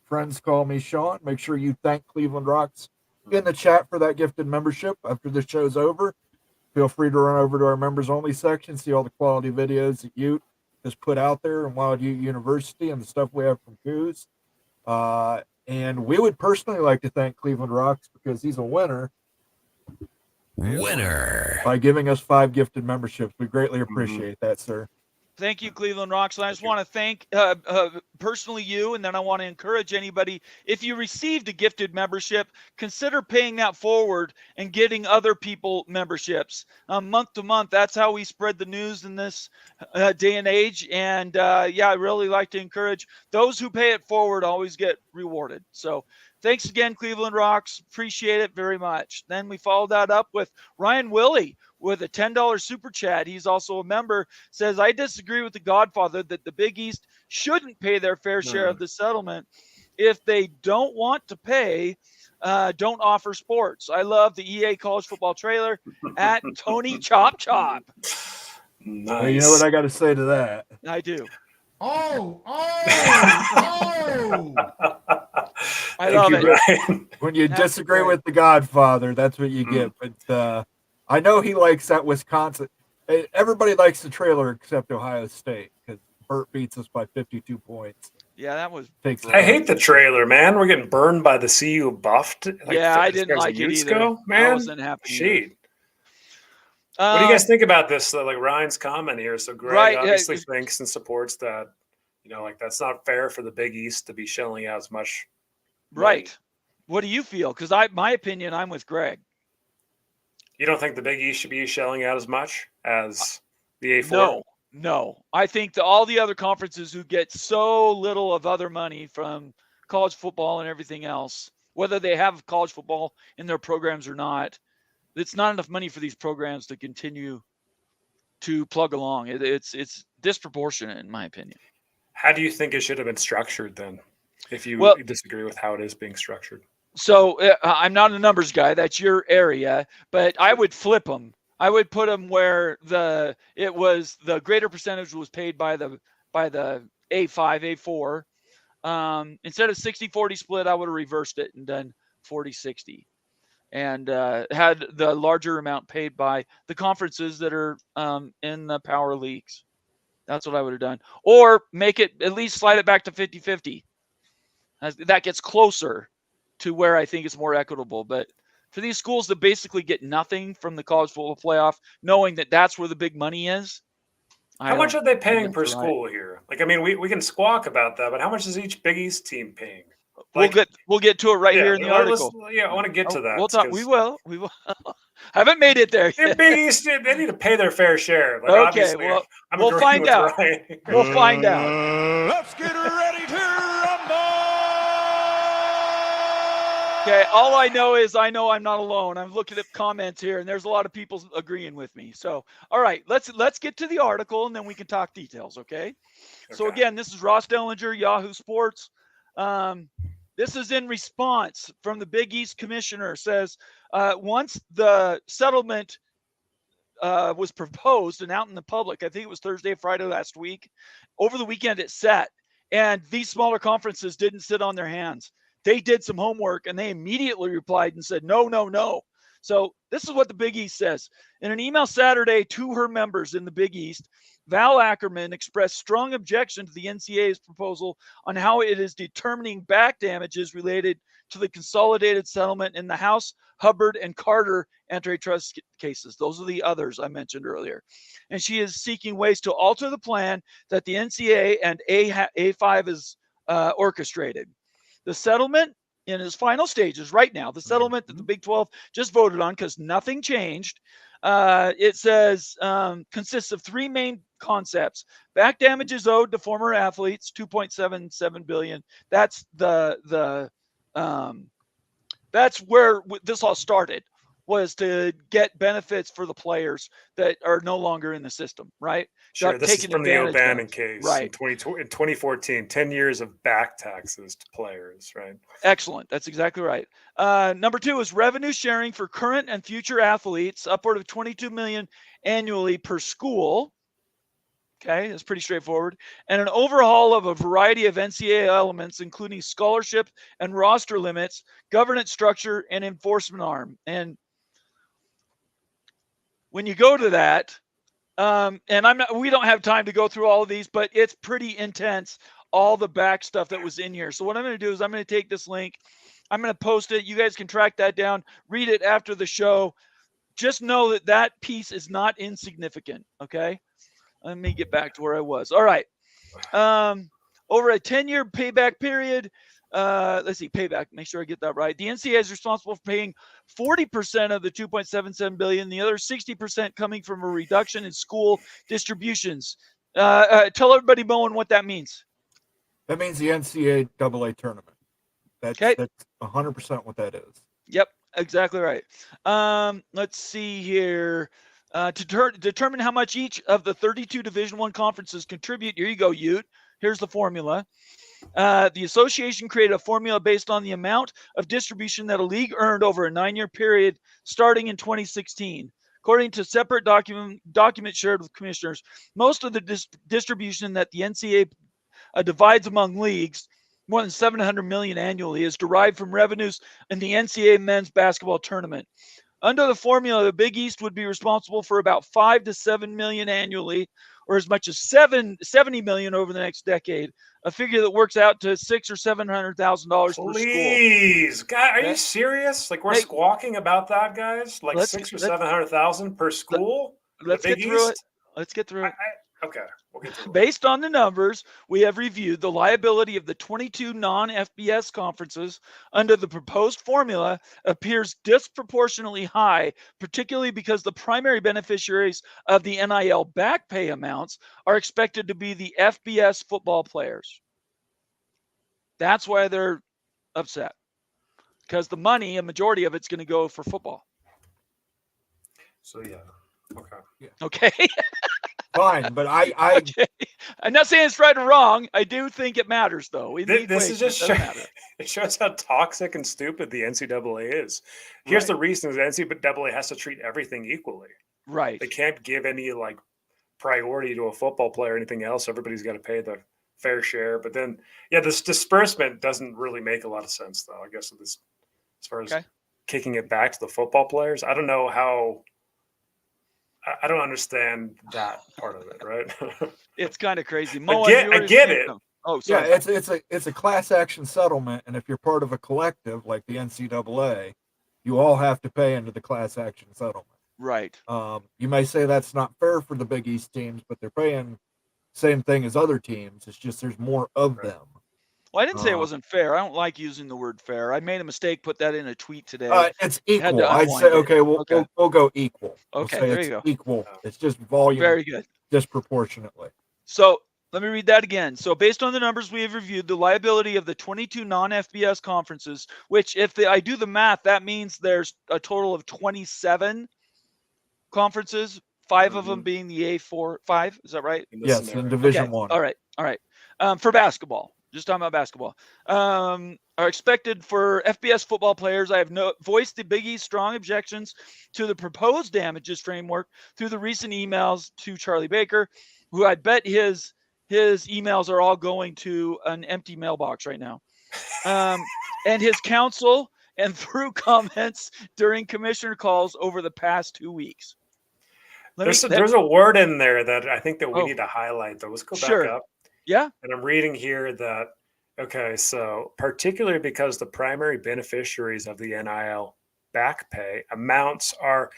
Friends call me Sean. Make sure you thank Cleveland Rocks in the chat for that gifted membership after this show's over. Feel free to run over to our members-only section, see all the quality videos that Ute has put out there in Wild Ute University and the stuff we have from Coos. And we would personally like to thank Cleveland Rocks because he's a winner. By giving us 5 gifted memberships. We greatly appreciate that, sir. Thank you, Cleveland Rocks. And I just want to thank personally you, and then I want to encourage anybody, if you received a gifted membership, consider paying that forward and getting other people memberships. Month to month, that's how we spread the news in this day and age. And I really like to encourage those who pay it forward always get rewarded. So thanks again, Cleveland Rocks. Appreciate it very much. Then we followed that up with Ryan Willie with a $10 super chat. He's also a member. Says, I disagree with the Godfather that the Big East shouldn't pay their fair share of the settlement. If they don't want to pay, don't offer sports. I love the EA college football trailer at Tony Chop Chop. Nice. Well, you know what I got to say to that? I do. Oh! I love it. Ryan. When you disagree with the Godfather, that's what you get. But I know he likes that Wisconsin. Everybody likes the trailer except Ohio State because Burt beats us by 52 points. Yeah, that was. I hate the trailer, man. We're getting burned by the CU buffed. I didn't like it either. Man, I wasn't happy. Shit. What do you guys think about this? Like Ryan's comment here. So Greg obviously thinks and supports that. That's not fair for the Big East to be shelling out as much. Right. Money. What do you feel? Because my opinion, I'm with Greg. You don't think the Big East should be shelling out as much as the A4? No. I think that all the other conferences who get so little of other money from college football and everything else, whether they have college football in their programs or not, it's not enough money for these programs to continue to plug along. It's disproportionate, in my opinion. How do you think it should have been structured then, if you disagree with how it is being structured? So I'm not a numbers guy. That's your area. But I would flip them. I would put them where the greater percentage was paid by the A5, A4. Instead of 60-40 split, I would have reversed it and done 40-60. And had the larger amount paid by the conferences that are in the power leagues. That's what I would have done. Or make it, at least slide it back to 50-50. That gets closer to where I think it's more equitable. But for these schools that basically get nothing from the college football playoff, knowing that that's where the big money is. How much are they paying per school here? Like, I mean, we can squawk about that, but how much is each Big East team paying? Like, we'll get to it right here in the article. I want to get to that. We'll talk. We will. Haven't made it there yet. Big East, they need to pay their fair share. Like, okay, well, we'll find out. We'll find out. Let's get ready to rumble. Okay, all I know is I'm not alone. I'm looking at comments here, and there's a lot of people agreeing with me. So, all right, let's get to the article, and then we can talk details. Okay. So again, this is Ross Dellinger, Yahoo Sports. This is in response from the Big East commissioner. Says once the settlement was proposed and out in the public, I think it was Thursday, Friday last week. Over the weekend, it set, and these smaller conferences didn't sit on their hands. They did some homework, and they immediately replied and said, no, no, no. So this is what the Big East says. In an email Saturday to her members in the Big East, Val Ackerman expressed strong objection to the NCAA's proposal on how it is determining back damages related to the consolidated settlement in the House, Hubbard, and Carter antitrust cases. Those are the others I mentioned earlier. And she is seeking ways to alter the plan that the NCAA and A5 is orchestrated. The settlement in its final stages right now, the settlement that the Big 12 just voted on because nothing changed, it says consists of three main concepts. Back damages owed to former athletes, $2.77 billion. That's that's where this all started, was to get benefits for the players that are no longer in the system, right? Sure, this is from the O'Bannon case, right? In 2014, 10 years of back taxes to players, right? Excellent. That's exactly right. Number two is revenue sharing for current and future athletes, upward of $22 million annually per school. Okay, that's pretty straightforward. And an overhaul of a variety of NCAA elements, including scholarship and roster limits, governance structure, and enforcement arm. And when you go to that, and we don't have time to go through all of these, but it's pretty intense, all the back stuff that was in here. So what I'm going to do is I'm going to take this link, I'm going to post it. You guys can track that down, read it after the show. Just know that that piece is not insignificant. Okay. Let me get back to where I was. All right. Over a 10-year payback period, let's see, payback, make sure I get that right. The NCAA is responsible for paying 40% of the $2.77 billion, the other 60% coming from a reduction in school distributions. Tell everybody, Bowen, what that means. That means the NCAA tournament. That's 100% what that is. Yep, exactly right. Let's see here. To determine how much each of the 32 Division I conferences contribute, here you go, Ute. Here's the formula. The association created a formula based on the amount of distribution that a league earned over a 9-year period starting in 2016. According to separate document shared with commissioners, most of the distribution that the NCAA divides among leagues, more than $700 million annually, is derived from revenues in the NCAA men's basketball tournament. Under the formula, the Big East would be responsible for about $5 to $7 million annually, or as much as $70 million over the next decade, a figure that works out to $600,000 or $700,000 per school. Please, God, are you serious? Like, we're squawking about that, guys? Like $600,000 or $700,000 per school? Let's get through it. Let's get through it. Okay, we'll get through it. Based on the numbers, we have reviewed the liability of the 22 non-FBS conferences under the proposed formula appears disproportionately high, particularly because the primary beneficiaries of the NIL back pay amounts are expected to be the FBS football players. That's why they're upset, because the money, a majority of it's going to go for football. So, yeah. Okay. Fine, but okay. I'm not saying it's right or wrong. I do think it matters, though. This is just it shows how toxic and stupid the NCAA is. Here's the reason: the NCAA has to treat everything equally. Right. They can't give any like priority to a football player or anything else. Everybody's got to pay the fair share. But then, yeah, this disbursement doesn't really make a lot of sense, though. I guess this, as far as Okay. kicking it back to the football players, I don't know how. I don't understand that part of it, right? It's kind of crazy. I Mo, get it. Oh, Yeah, sorry. it's a class action settlement, and if you're part of a collective like the NCAA, you all have to pay into the class action settlement. Right. You may say that's not fair for the Big East teams, but they're paying same thing as other teams. It's just there's more of them. Well, I didn't say it wasn't fair. I don't like using the word fair. I made a mistake, put that in a tweet today. It's Had equal. to I'd unwind say it. okay, Okay. we'll go equal. Okay, We'll say there it's you go. equal. It's just volume Very good. disproportionately. So let me read that again. So based on the numbers we have reviewed, the liability of the 22 non-FBS conferences, which I do the math, that means there's a total of 27 conferences, 5 of them being the A5. Is that right? Yes, in Division One. All right. For basketball, just talking about basketball, are expected for FBS football players. I have voiced the Big East strong objections to the proposed damages framework through the recent emails to Charlie Baker, who I bet his emails are all going to an empty mailbox right now, and his counsel, and through comments during commissioner calls over the past 2 weeks. There's a word in there that I think that we need to highlight, though. Let's go back up. Yeah. And I'm reading here that, okay, so particularly because the primary beneficiaries of the NIL back pay amounts are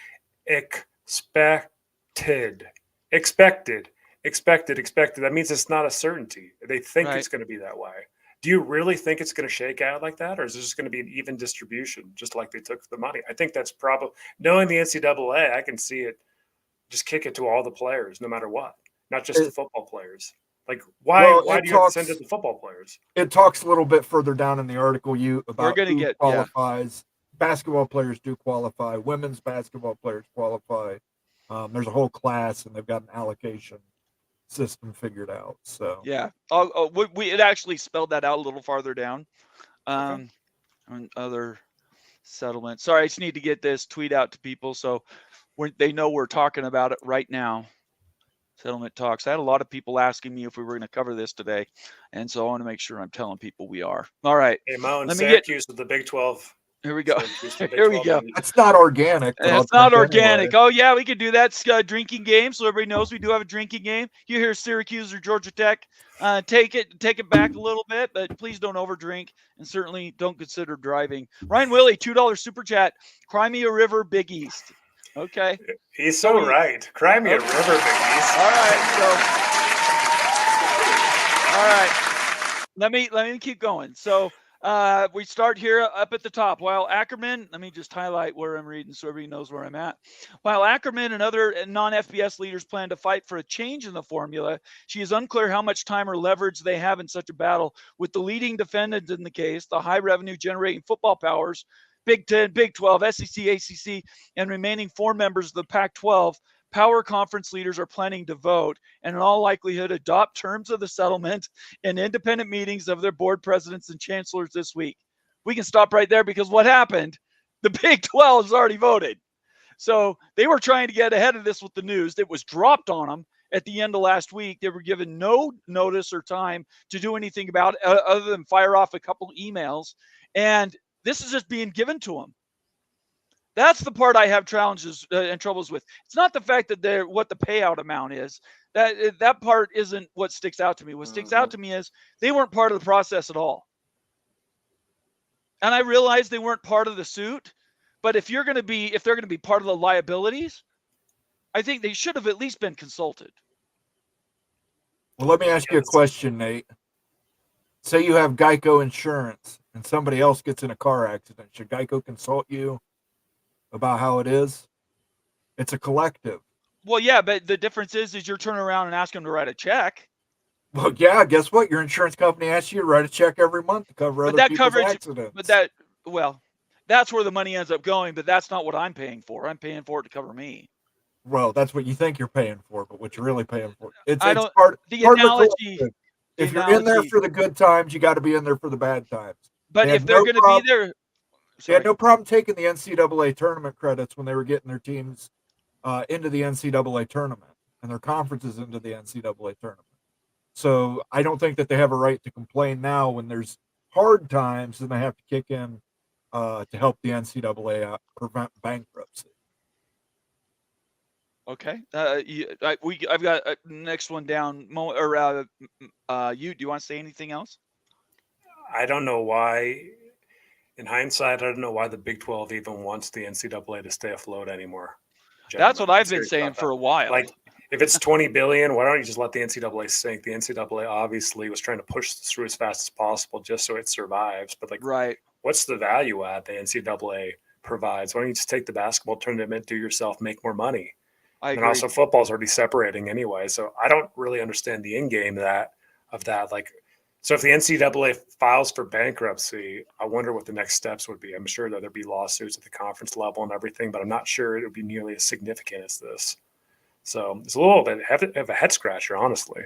expected. That means it's not a certainty. They think it's going to be that way. Do you really think it's going to shake out like that? Or is it just going to be an even distribution, just like they took the money? I think that's probably, knowing the NCAA, I can see it just kick it to all the players, no matter what, not just the football players. Like, why do you have to send it to the football players? It talks a little bit further down in the article about who qualifies. Yeah. Basketball players do qualify. Women's basketball players qualify. There's a whole class, and they've got an allocation system figured out. So yeah, it actually spelled that out a little farther down. On other settlements. Sorry, I just need to get this tweet out to people so they know we're talking about it right now. Settlement talks. I had a lot of people asking me if we were going to cover this today, and so I want to make sure I'm telling people we are. All right. Hey, Mo, and Syracuse with the Big 12. Here we go. Here we go. It's not organic. It's not organic. Anyway. Oh, yeah, we could do that. It's a drinking game, so everybody knows we do have a drinking game. You hear Syracuse or Georgia Tech, take it back a little bit, but please don't overdrink, and certainly don't consider driving. Ryan Willie, $2 super chat. Cry me a river, Big East. Okay. He's so right. Cry me a river, Big East. All right. Let me keep going. So we start here up at the top. While Ackerman, let me just highlight where I'm reading so everybody knows where I'm at. While Ackerman and other non-FBS leaders plan to fight for a change in the formula, she is unclear how much time or leverage they have in such a battle with the leading defendants in the case, the high revenue generating football powers, Big 10, Big 12, SEC, ACC, and remaining 4 members of the Pac-12. Power conference leaders are planning to vote and in all likelihood adopt terms of the settlement in independent meetings of their board presidents and chancellors this week. We can stop right there because what happened? The Big 12 has already voted. So they were trying to get ahead of this with the news. It was dropped on them at the end of last week. They were given no notice or time to do anything about it other than fire off a couple emails. And this is just being given to them. That's the part I have challenges and troubles with. It's not the fact that what the payout amount is. That part isn't what sticks out to me. What sticks out to me is they weren't part of the process at all. And I realize they weren't part of the suit, but if they're going to be part of the liabilities, I think they should have at least been consulted. Well, let me ask you a question, Nate. Say you have Geico insurance and somebody else gets in a car accident. Should Geico consult you about how it is? It's a collective. Well, yeah, but the difference is you're turning around and asking them to write a check. Well, yeah, guess what? Your insurance company asks you to write a check every month to cover other people's accidents. But that's where the money ends up going, but that's not what I'm paying for. I'm paying for it to cover me. Well, that's what you think you're paying for, but what you're really paying for. It's part of the analogy. If you're in there for the good times, you got to be in there for the bad times. But if they're going to be there, they had no problem taking the NCAA tournament credits when they were getting their teams into the NCAA tournament, and their conferences into the NCAA tournament. So I don't think that they have a right to complain now when there's hard times and they have to kick in to help the NCAA out, prevent bankruptcy. Okay. I've got next one down. Do you want to say anything else? I don't know why. In hindsight, I don't know why the Big 12 even wants the NCAA to stay afloat anymore. That's what Gentlemen, I'm I've been serious saying about for that. a while. Like, if it's 20 billion, why don't you just let the NCAA sink? The NCAA obviously was trying to push this through as fast as possible just so it survives. But like, Right. what's the value add the NCAA provides? Why don't you just take the basketball tournament, do yourself, make more money? I And agree. also, football's already separating anyway, so I don't really understand the end game of that. Like, so if the NCAA files for bankruptcy, I wonder what the next steps would be. I'm sure that there'd be lawsuits at the conference level and everything, but I'm not sure it would be nearly as significant as this. So it's a little bit of a head scratcher, honestly.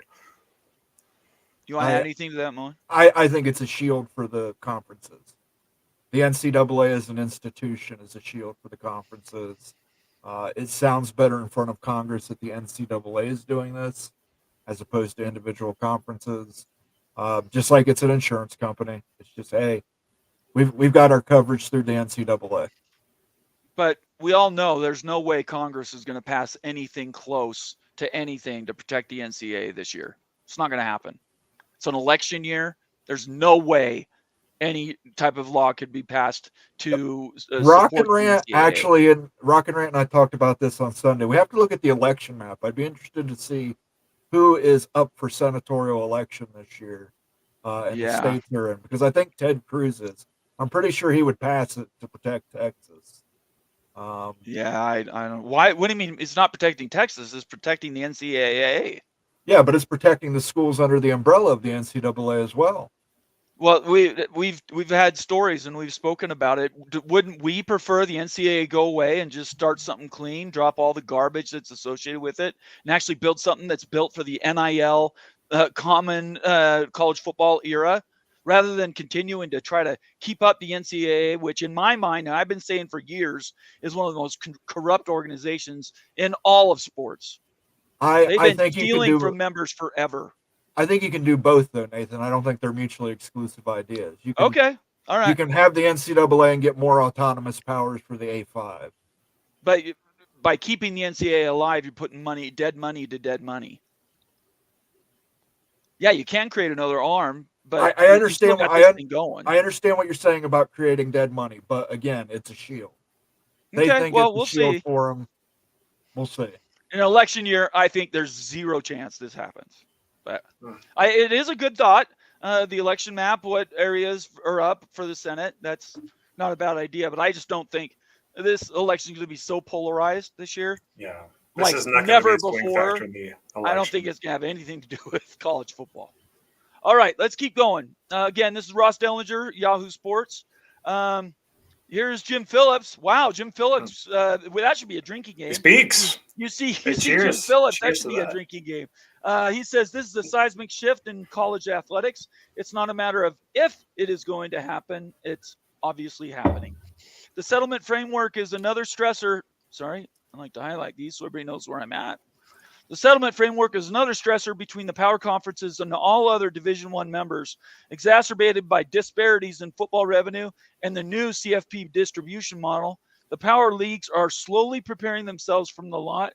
You want to add anything to that, Moen? I think it's a shield for the conferences. The NCAA as an institution is a shield for the conferences. It sounds better in front of Congress that the NCAA is doing this as opposed to individual conferences. Just like it's an insurance company. It's just, hey, we've got our coverage through the NCAA. But we all know there's no way Congress is going to pass anything close to anything to protect the NCAA this year. It's not going to happen. It's an election year. There's no way any type of law could be passed to Rock and support the Rant NCAA. actually, and Rock and Rant and I talked about this on Sunday. We have to look at the election map. I'd be interested to see who is up for senatorial election this year in the states they're in, because I think Ted Cruz is. I'm pretty sure he would pass it to protect Texas. I don't. Why? What do you mean? It's not protecting Texas. It's protecting the NCAA. Yeah, but it's protecting the schools under the umbrella of the NCAA as well. Well, we've had stories and we've spoken about it. Wouldn't we prefer the NCAA go away and just start something clean, drop all the garbage that's associated with it, and actually build something that's built for the NIL common college football era, rather than continuing to try to keep up the NCAA, which in my mind, and I've been saying for years, is one of the most corrupt organizations in all of sports. They've been stealing from members forever. I think you can do both, though, Nathan. I don't think they're mutually exclusive ideas. You can, okay, all right. You can have the NCAA and get more autonomous powers for the A5. But by keeping the NCAA alive, you're putting dead money to dead money. Yeah, you can create another arm, but I understand. I understand what you're saying about creating dead money, but again, it's a shield. They okay, think well, it's a we'll shield see. for them. We'll see. In an election year, I think there's zero chance this happens. But it is a good thought. The election map, what areas are up for the Senate? That's not a bad idea, but I just don't think this election is going to be so polarized this year. Yeah. This like is not never before. I don't think it's going to have anything to do with college football. All right, let's keep going. Again, this is Ross Dellinger, Yahoo Sports. Here's Jim Phillips. Wow, Jim Phillips. That should be a drinking game. He speaks. You see Jim Phillips. That should be a drinking game. He says this is a seismic shift in college athletics. It's not a matter of if it is going to happen. It's obviously happening. The settlement framework is another stressor. Sorry, I like to highlight these so everybody knows where I'm at. The settlement framework is another stressor between the power conferences and all other Division I members, exacerbated by disparities in football revenue and the new CFP distribution model. The power leagues are slowly preparing themselves from the lot,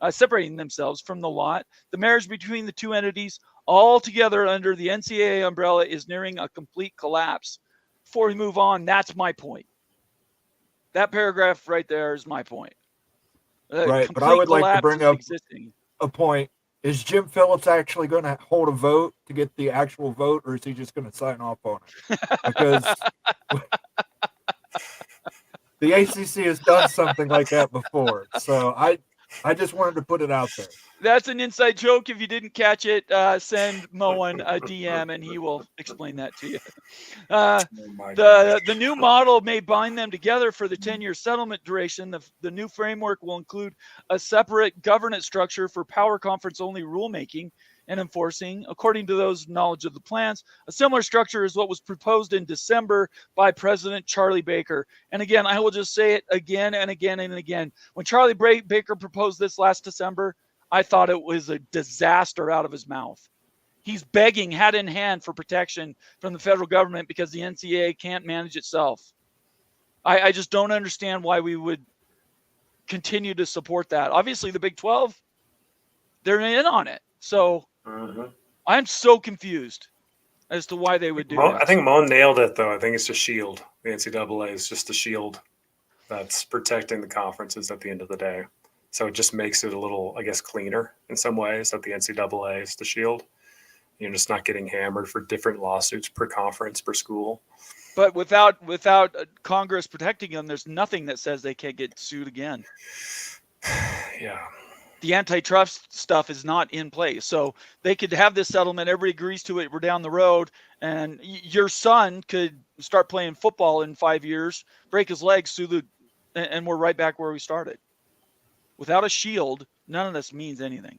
separating themselves from the lot. The marriage between the two entities, all together under the NCAA umbrella, is nearing a complete collapse. Before we move on, that's my point. That paragraph right there is my point. Right, but I would like to bring up a point. Is Jim Phillips actually going to hold a vote to get the actual vote, or is he just going to sign off on it? Because the ACC has done something like that before. So I just wanted to put it out there. That's an inside joke. If you didn't catch it, send Moen a DM and he will explain that to you. The new model may bind them together for the 10-year settlement duration. The new framework will include a separate governance structure for power conference only rulemaking, and enforcing. According to those knowledge of the plans, a similar structure is what was proposed in December by President Charlie Baker. And again, I will just say it again and again and again. When Charlie Baker proposed this last December, I thought it was a disaster out of his mouth. He's begging hat in hand for protection from the federal government because the NCAA can't manage itself. I just don't understand why we would continue to support that. Obviously, the Big 12, they're in on it. So I'm so confused as to why they would do this. I think Mo nailed it, though. I think it's a shield. The NCAA is just a shield that's protecting the conferences at the end of the day. So it just makes it a little, I guess, cleaner in some ways that the NCAA is the shield. You're just not getting hammered for different lawsuits per conference, per school. But without Congress protecting them, there's nothing that says they can't get sued again. Yeah. The antitrust stuff is not in place. So they could have this settlement, everybody agrees to it, we're down the road, and your son could start playing football in 5 years, break his legs and we're right back where we started. Without a shield, none of this means anything.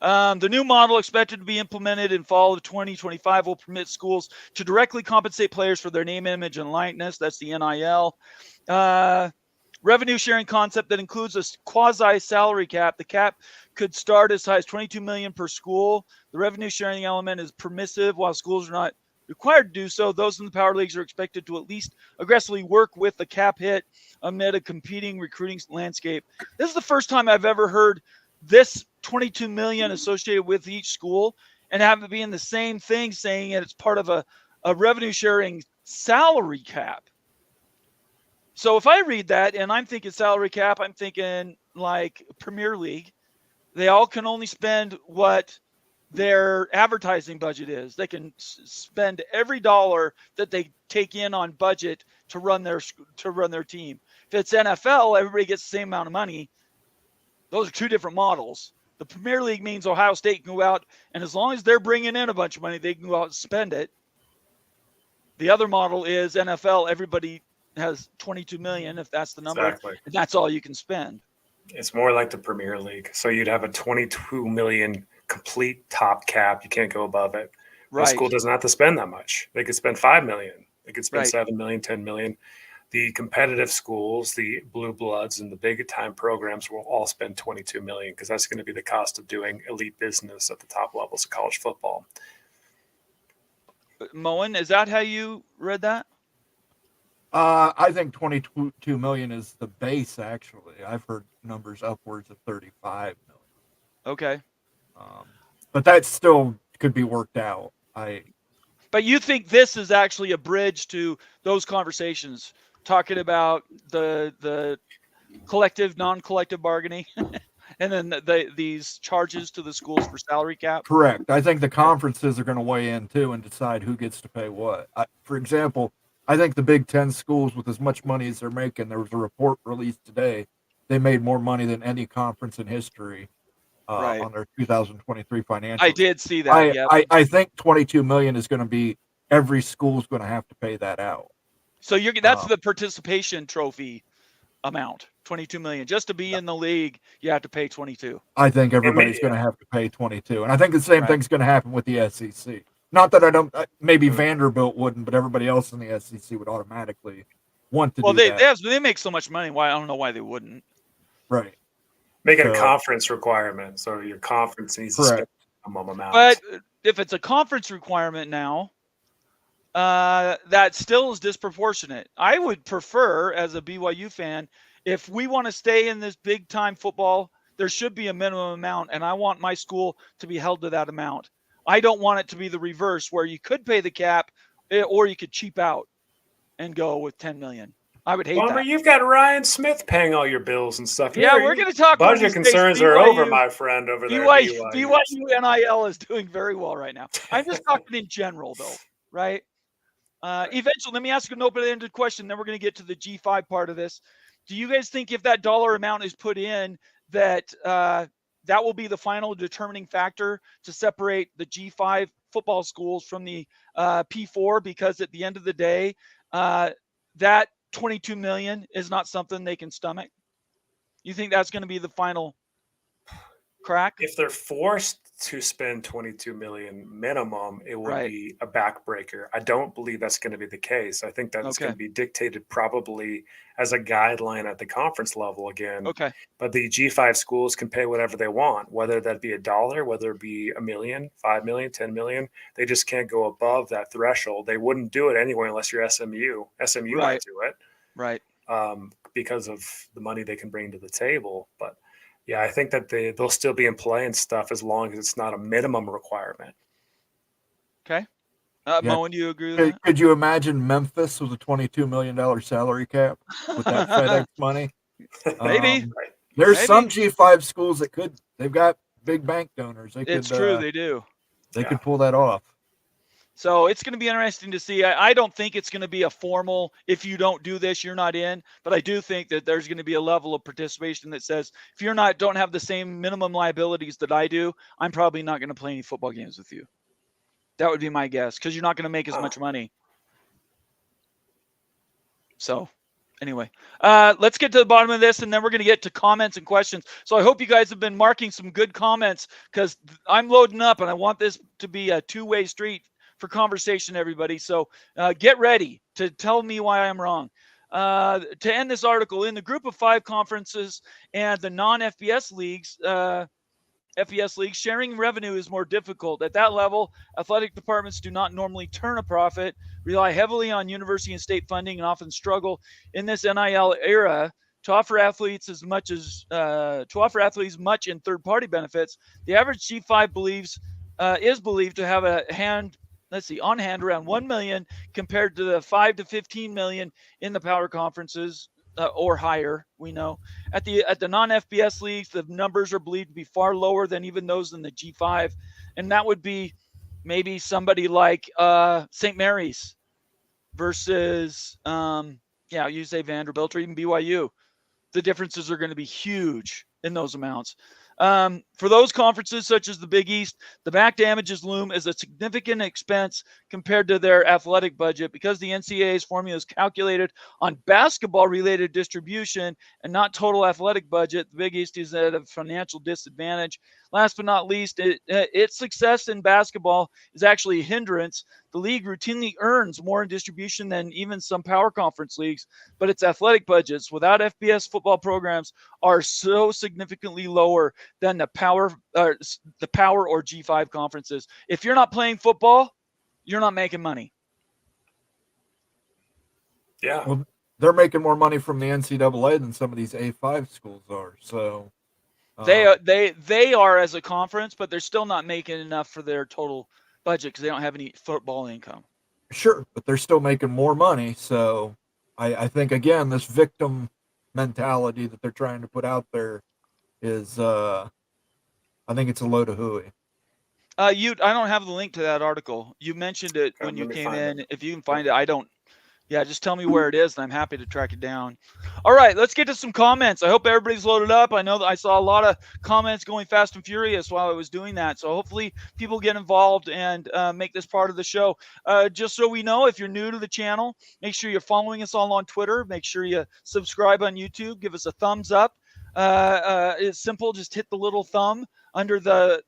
The new model expected to be implemented in fall of 2025 will permit schools to directly compensate players for their name, image, and likeness. That's the NIL. Revenue sharing concept that includes a quasi salary cap. The cap could start as high as $22 million per school. The revenue sharing element is permissive while schools are not required to do so. Those in the power leagues are expected to at least aggressively work with the cap hit amid a competing recruiting landscape. This is the first time I've ever heard this $22 million associated with each school and have it being the same thing, saying it's part of a revenue sharing salary cap. So if I read that and I'm thinking salary cap, I'm thinking like Premier League. They all can only spend what their advertising budget is. They can spend every dollar that they take in on budget to run their team. If it's NFL, everybody gets the same amount of money. Those are two different models. The Premier League means Ohio State can go out, and as long as they're bringing in a bunch of money, they can go out and spend it. The other model is NFL. Everybody has $22 million, if that's the number, Exactly. and that's all you can spend. It's more like the Premier League. So you'd have a $22 million complete top cap. You can't go above it. Right. The school doesn't have to spend that much. They could spend $5 million. They could spend Right. $7 million, $10 million. The competitive schools, the blue bloods, and the big time programs will all spend $22 million because that's going to be the cost of doing elite business at the top levels of college football. Moen, is that how you read that? I think 22 million is the base. Actually, I've heard numbers upwards of 35 million. Okay. But that still could be worked out. But you think this is actually a bridge to those conversations, talking about the collective, non-collective bargaining, and then these charges to the schools for salary cap? Correct. I think the conferences are going to weigh in too and decide who gets to pay what. For example, I think the Big Ten schools, with as much money as they're making, there was a report released today, they made more money than any conference in history on their 2023 financials. I did see that. I think 22 million is going to be, every school is going to have to pay that out. So that's the participation trophy amount, 22 million. Just to be in the league, you have to pay 22. I think everybody's going to have to pay 22. And I think the same thing's going to happen with the SEC. Not that I don't, maybe Vanderbilt wouldn't, but everybody else in the SEC would automatically want to do that. They make so much money. Why? I don't know why they wouldn't. Right. Make it a conference requirement. So your conference needs to spend a minimum amount. But if it's a conference requirement now, that still is disproportionate. I would prefer, as a BYU fan, if we want to stay in this big time football, there should be a minimum amount, and I want my school to be held to that amount. I don't want it to be the reverse, where you could pay the cap, or you could cheap out and go with 10 million. I would hate that. You've got Ryan Smith paying all your bills and stuff. Yeah, we're going to talk. Budget concerns are over, my friend, over there. BYU NIL is doing very well right now. I'm just talking in general, though, right? Eventually, let me ask an open-ended question, then we're going to get to the G5 part of this. Do you guys think if that dollar amount is put in, that that will be the final determining factor to separate the G5 football schools from the P4? Because at the end of the day, that 22 million is not something they can stomach. You think that's going to be the final crack. If they're forced to spend 22 million minimum, it would Right. be a backbreaker. I don't believe that's going to be the case. I think that's going Okay. to be dictated probably as a guideline at the conference level again. Okay. But the G5 schools can pay whatever they want, whether that be $1, whether it be $1 million, $5 million, $10 million. They just can't go above that threshold. They wouldn't do it anyway unless you're SMU. SMU Right. might do it Right. because of the money they can bring to the table. But yeah, I think that they'll still be in play and stuff as long as it's not a minimum requirement. Okay. Yeah. Moen, do you agree with that? Could you imagine Memphis with a $22 million salary cap with that FedEx money? Maybe. Right. There's Maybe. some G5 schools that could. They've got big bank donors. They It's could, true. They do. They Yeah. could pull that off. So it's going to be interesting to see. I don't think it's going to be a formal, if you don't do this, you're not in. But I do think that there's going to be a level of participation that says, if you're not, don't have the same minimum liabilities that I do, I'm probably not going to play any football games with you. That would be my guess, because you're not going to make as much money. So anyway, let's get to the bottom of this, and then we're going to get to comments and questions. So I hope you guys have been marking some good comments, because I'm loading up, and I want this to be a two-way street for conversation, everybody. So get ready to tell me why I'm wrong. To end this article, in the group of 5 conferences and the non-FBS leagues, FBS leagues, sharing revenue is more difficult. At that level, athletic departments do not normally turn a profit, rely heavily on university and state funding, and often struggle in this NIL era to offer athletes much in third-party benefits. The average G5 is believed to have on hand around 1 million compared to the 5 to 15 million in the power conferences. Or higher, we know. At the non-FBS leagues, the numbers are believed to be far lower than even those in the G5, and that would be maybe somebody like St. Mary's versus, you say Vanderbilt or even BYU. The differences are going to be huge in those amounts. For those conferences such as the Big East, the back damages loom as a significant expense compared to their athletic budget because the NCAA's formula is calculated on basketball-related distribution and not total athletic budget. The Big East is at a financial disadvantage. Last but not least, its success in basketball is actually a hindrance. The league routinely earns more in distribution than even some power conference leagues, but its athletic budgets without FBS football programs are so significantly lower than the power or G5 conferences. If you're not playing football, you're not making money. Yeah. Well, they're making more money from the NCAA than some of these A5 schools are. So They are as a conference, but they're still not making enough for their total budget because they don't have any football income. Sure, but they're still making more money. So I think, again, this victim mentality that they're trying to put out there is, I think it's a load of hooey. I don't have the link to that article. You mentioned it when you came in. If you can find it, I don't. Yeah, just tell me where it is, and I'm happy to track it down. All right, let's get to some comments. I hope everybody's loaded up. I know that I saw a lot of comments going fast and furious while I was doing that. So hopefully people get involved and make this part of the show. Just so we know, if you're new to the channel, make sure you're following us all on Twitter. Make sure you subscribe on YouTube. Give us a thumbs up. It's simple. Just hit the little thumb under the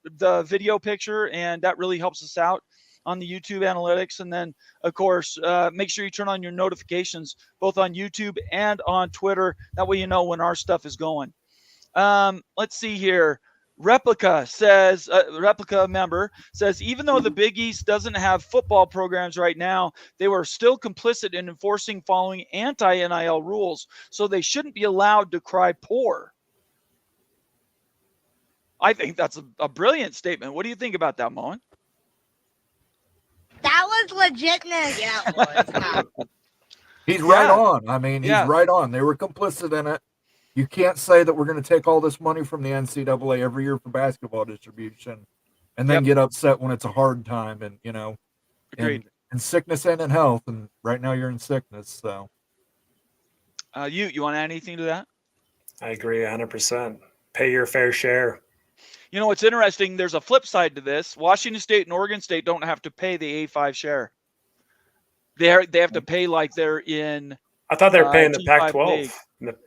video picture, and that really helps us out on the YouTube analytics. And then, of course, make sure you turn on your notifications both on YouTube and on Twitter. That way you know when our stuff is going. Let's see here. Replica member says, even though the Big East doesn't have football programs right now, they were still complicit in enforcing following anti-NIL rules, so they shouldn't be allowed to cry poor. I think that's a brilliant statement. What do you think about that, Moen? That was legitness. Yeah, it was. He's right on. I mean, he's right on. They were complicit in it. You can't say that we're going to take all this money from the NCAA every year for basketball distribution and then get upset when it's a hard time and, Agreed. In sickness and in health. And right now you're in sickness. So you want to add anything to that? I agree 100%. Pay your fair share. You know, what's interesting, there's a flip side to this. Washington State and Oregon State don't have to pay the A5 share. They have to pay like they're in. I thought they were paying the G5 Pac-12 league.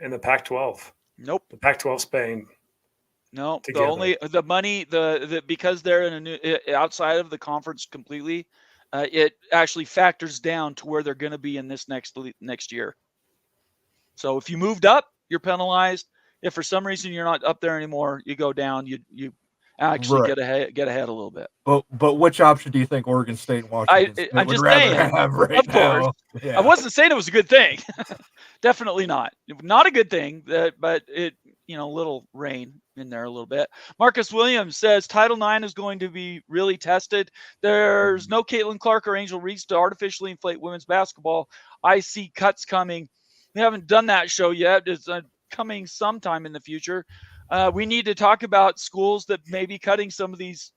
in the Pac-12. Nope. The Pac-12's paying. No, together. the money because they're in a new outside of the conference completely, it actually factors down to where they're going to be in this next year. So if you moved up, you're penalized. If for some reason you're not up there anymore, you go down. You actually Right. get ahead a little bit. But which option do you think Oregon State and Washington State I'm would just rather saying, have right of course. now? Yeah. I wasn't saying it was a good thing. Definitely not. Not a good thing, but it, little rain in there a little bit. Marcus Williams says Title IX is going to be really tested. There's no Caitlin Clark or Angel Reese to artificially inflate women's basketball. I see cuts coming. We haven't done that show yet. It's coming sometime in the future. We need to talk about schools that may be cutting some of these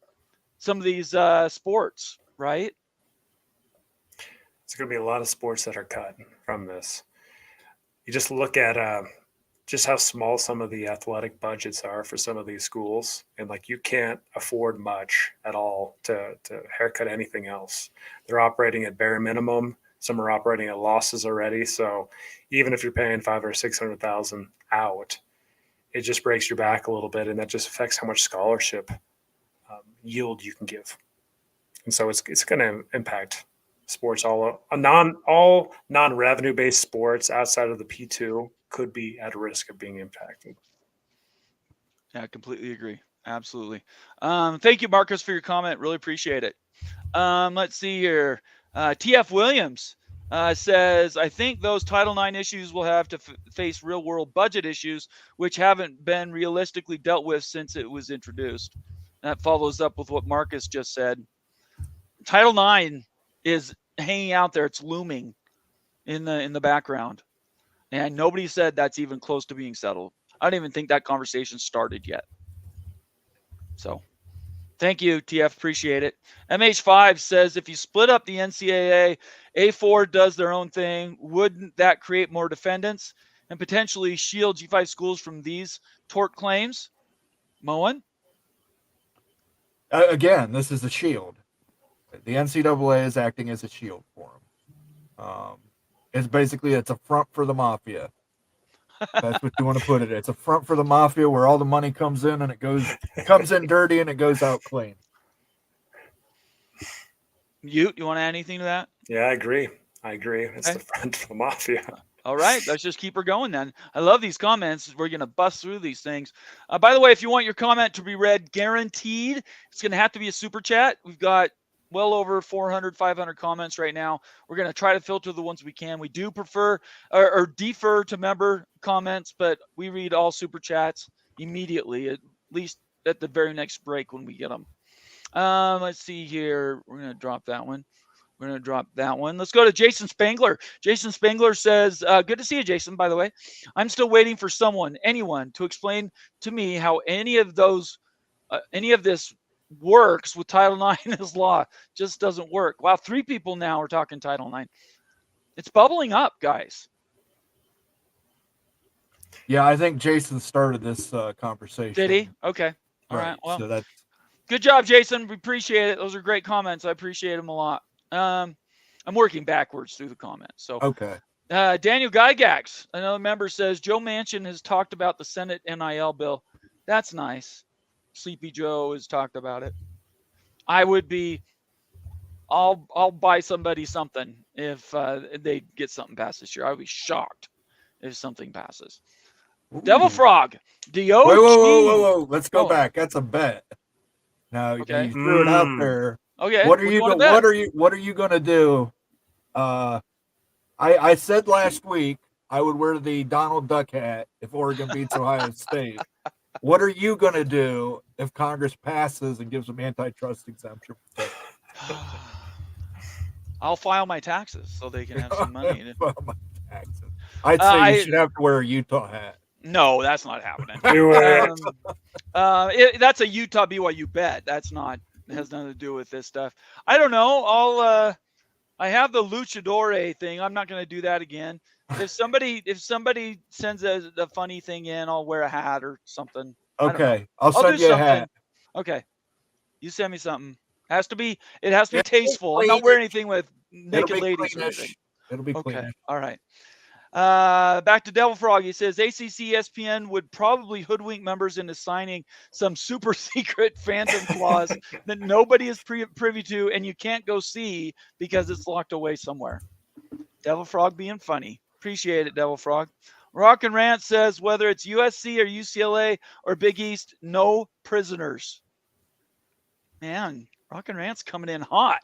sports, right? It's going to be a lot of sports that are cut from this. You just look at just how small some of the athletic budgets are for some of these schools, and like you can't afford much at all to haircut anything else. They're operating at bare minimum. Some are operating at losses already. So even if you're paying $500,000 or $600,000 out, it just breaks your back a little bit, and that just affects how much scholarship yield you can give. And so it's going to impact sports. All non-revenue based sports outside of the P2 could be at risk of being impacted. Yeah, I completely agree. Absolutely. Thank you, Marcus, for your comment. Really appreciate it. Let's see here. TF Williams says, I think those Title IX issues will have to face real-world budget issues, which haven't been realistically dealt with since it was introduced. That follows up with what Marcus just said. Title IX is hanging out there. It's looming in the background. And nobody said that's even close to being settled. I don't even think that conversation started yet. So thank you, TF. Appreciate it. MH5 says, if you split up the NCAA, A4 does their own thing. Wouldn't that create more defendants and potentially shield G5 schools from these tort claims? Moen? Again, this is a shield. The NCAA is acting as a shield for them. It's a front for the mafia. That's what you want to put it. It's a front for the mafia where all the money comes in and it comes in dirty and it goes out clean. You want to add anything to that? Yeah, I agree. It's the front for the mafia. All right, let's just keep her going then. I love these comments. We're going to bust through these things. By the way, if you want your comment to be read guaranteed, it's going to have to be a super chat. We've got well over 400, 500 comments right now. We're going to try to filter the ones we can. We do prefer or defer to member comments, but we read all super chats immediately, at least at the very next break when we get them. Let's see here. We're going to drop that one. Let's go to Jason Spangler. Jason Spangler says, good to see you, Jason, by the way. I'm still waiting for anyone to explain to me how any of this works with Title IX as law. Just doesn't work. Wow, 3 people now are talking Title IX. It's bubbling up, guys. Yeah, I think Jason started this conversation. Did he? Okay. All right. Well, so that's good job, Jason. We appreciate it. Those are great comments. I appreciate them a lot. I'm working backwards through the comments. So okay. Daniel Gygax, another member, says Joe Manchin has talked about the Senate NIL bill. That's nice. Sleepy Joe has talked about it. I'll buy somebody something if they get something passed this year. I would be shocked if something passes. Ooh. Devil Frog, D.O. Whoa. Let's go back. That's a bet. Now okay. You threw it out there. Okay. What are you going to do? I said last week I would wear the Donald Duck hat if Oregon beats Ohio State. What are you going to do if Congress passes and gives them antitrust exemption? I'll file my taxes so they can have some money. I'd say you should have to wear a Utah hat. No, that's not happening. That's a Utah BYU bet. That's not. It has nothing to do with this stuff. I don't know. I have the luchador thing. I'm not going to do that again. If somebody sends a funny thing in, I'll wear a hat or something. Okay, I'll send you a hat. Okay, you send me something. It has to be tasteful. I'm not wearing anything with naked ladies or anything. It'll be clean. Okay, all right. Back to Devil Frog. He says ACC ESPN would probably hoodwink members into signing some super secret phantom clause that nobody is privy to and you can't go see because it's locked away somewhere. Devil Frog being funny. Appreciate it, Devil Frog. Rock and Rant says whether it's USC or UCLA or Big East, no prisoners. Man, Rock and Rant's coming in hot.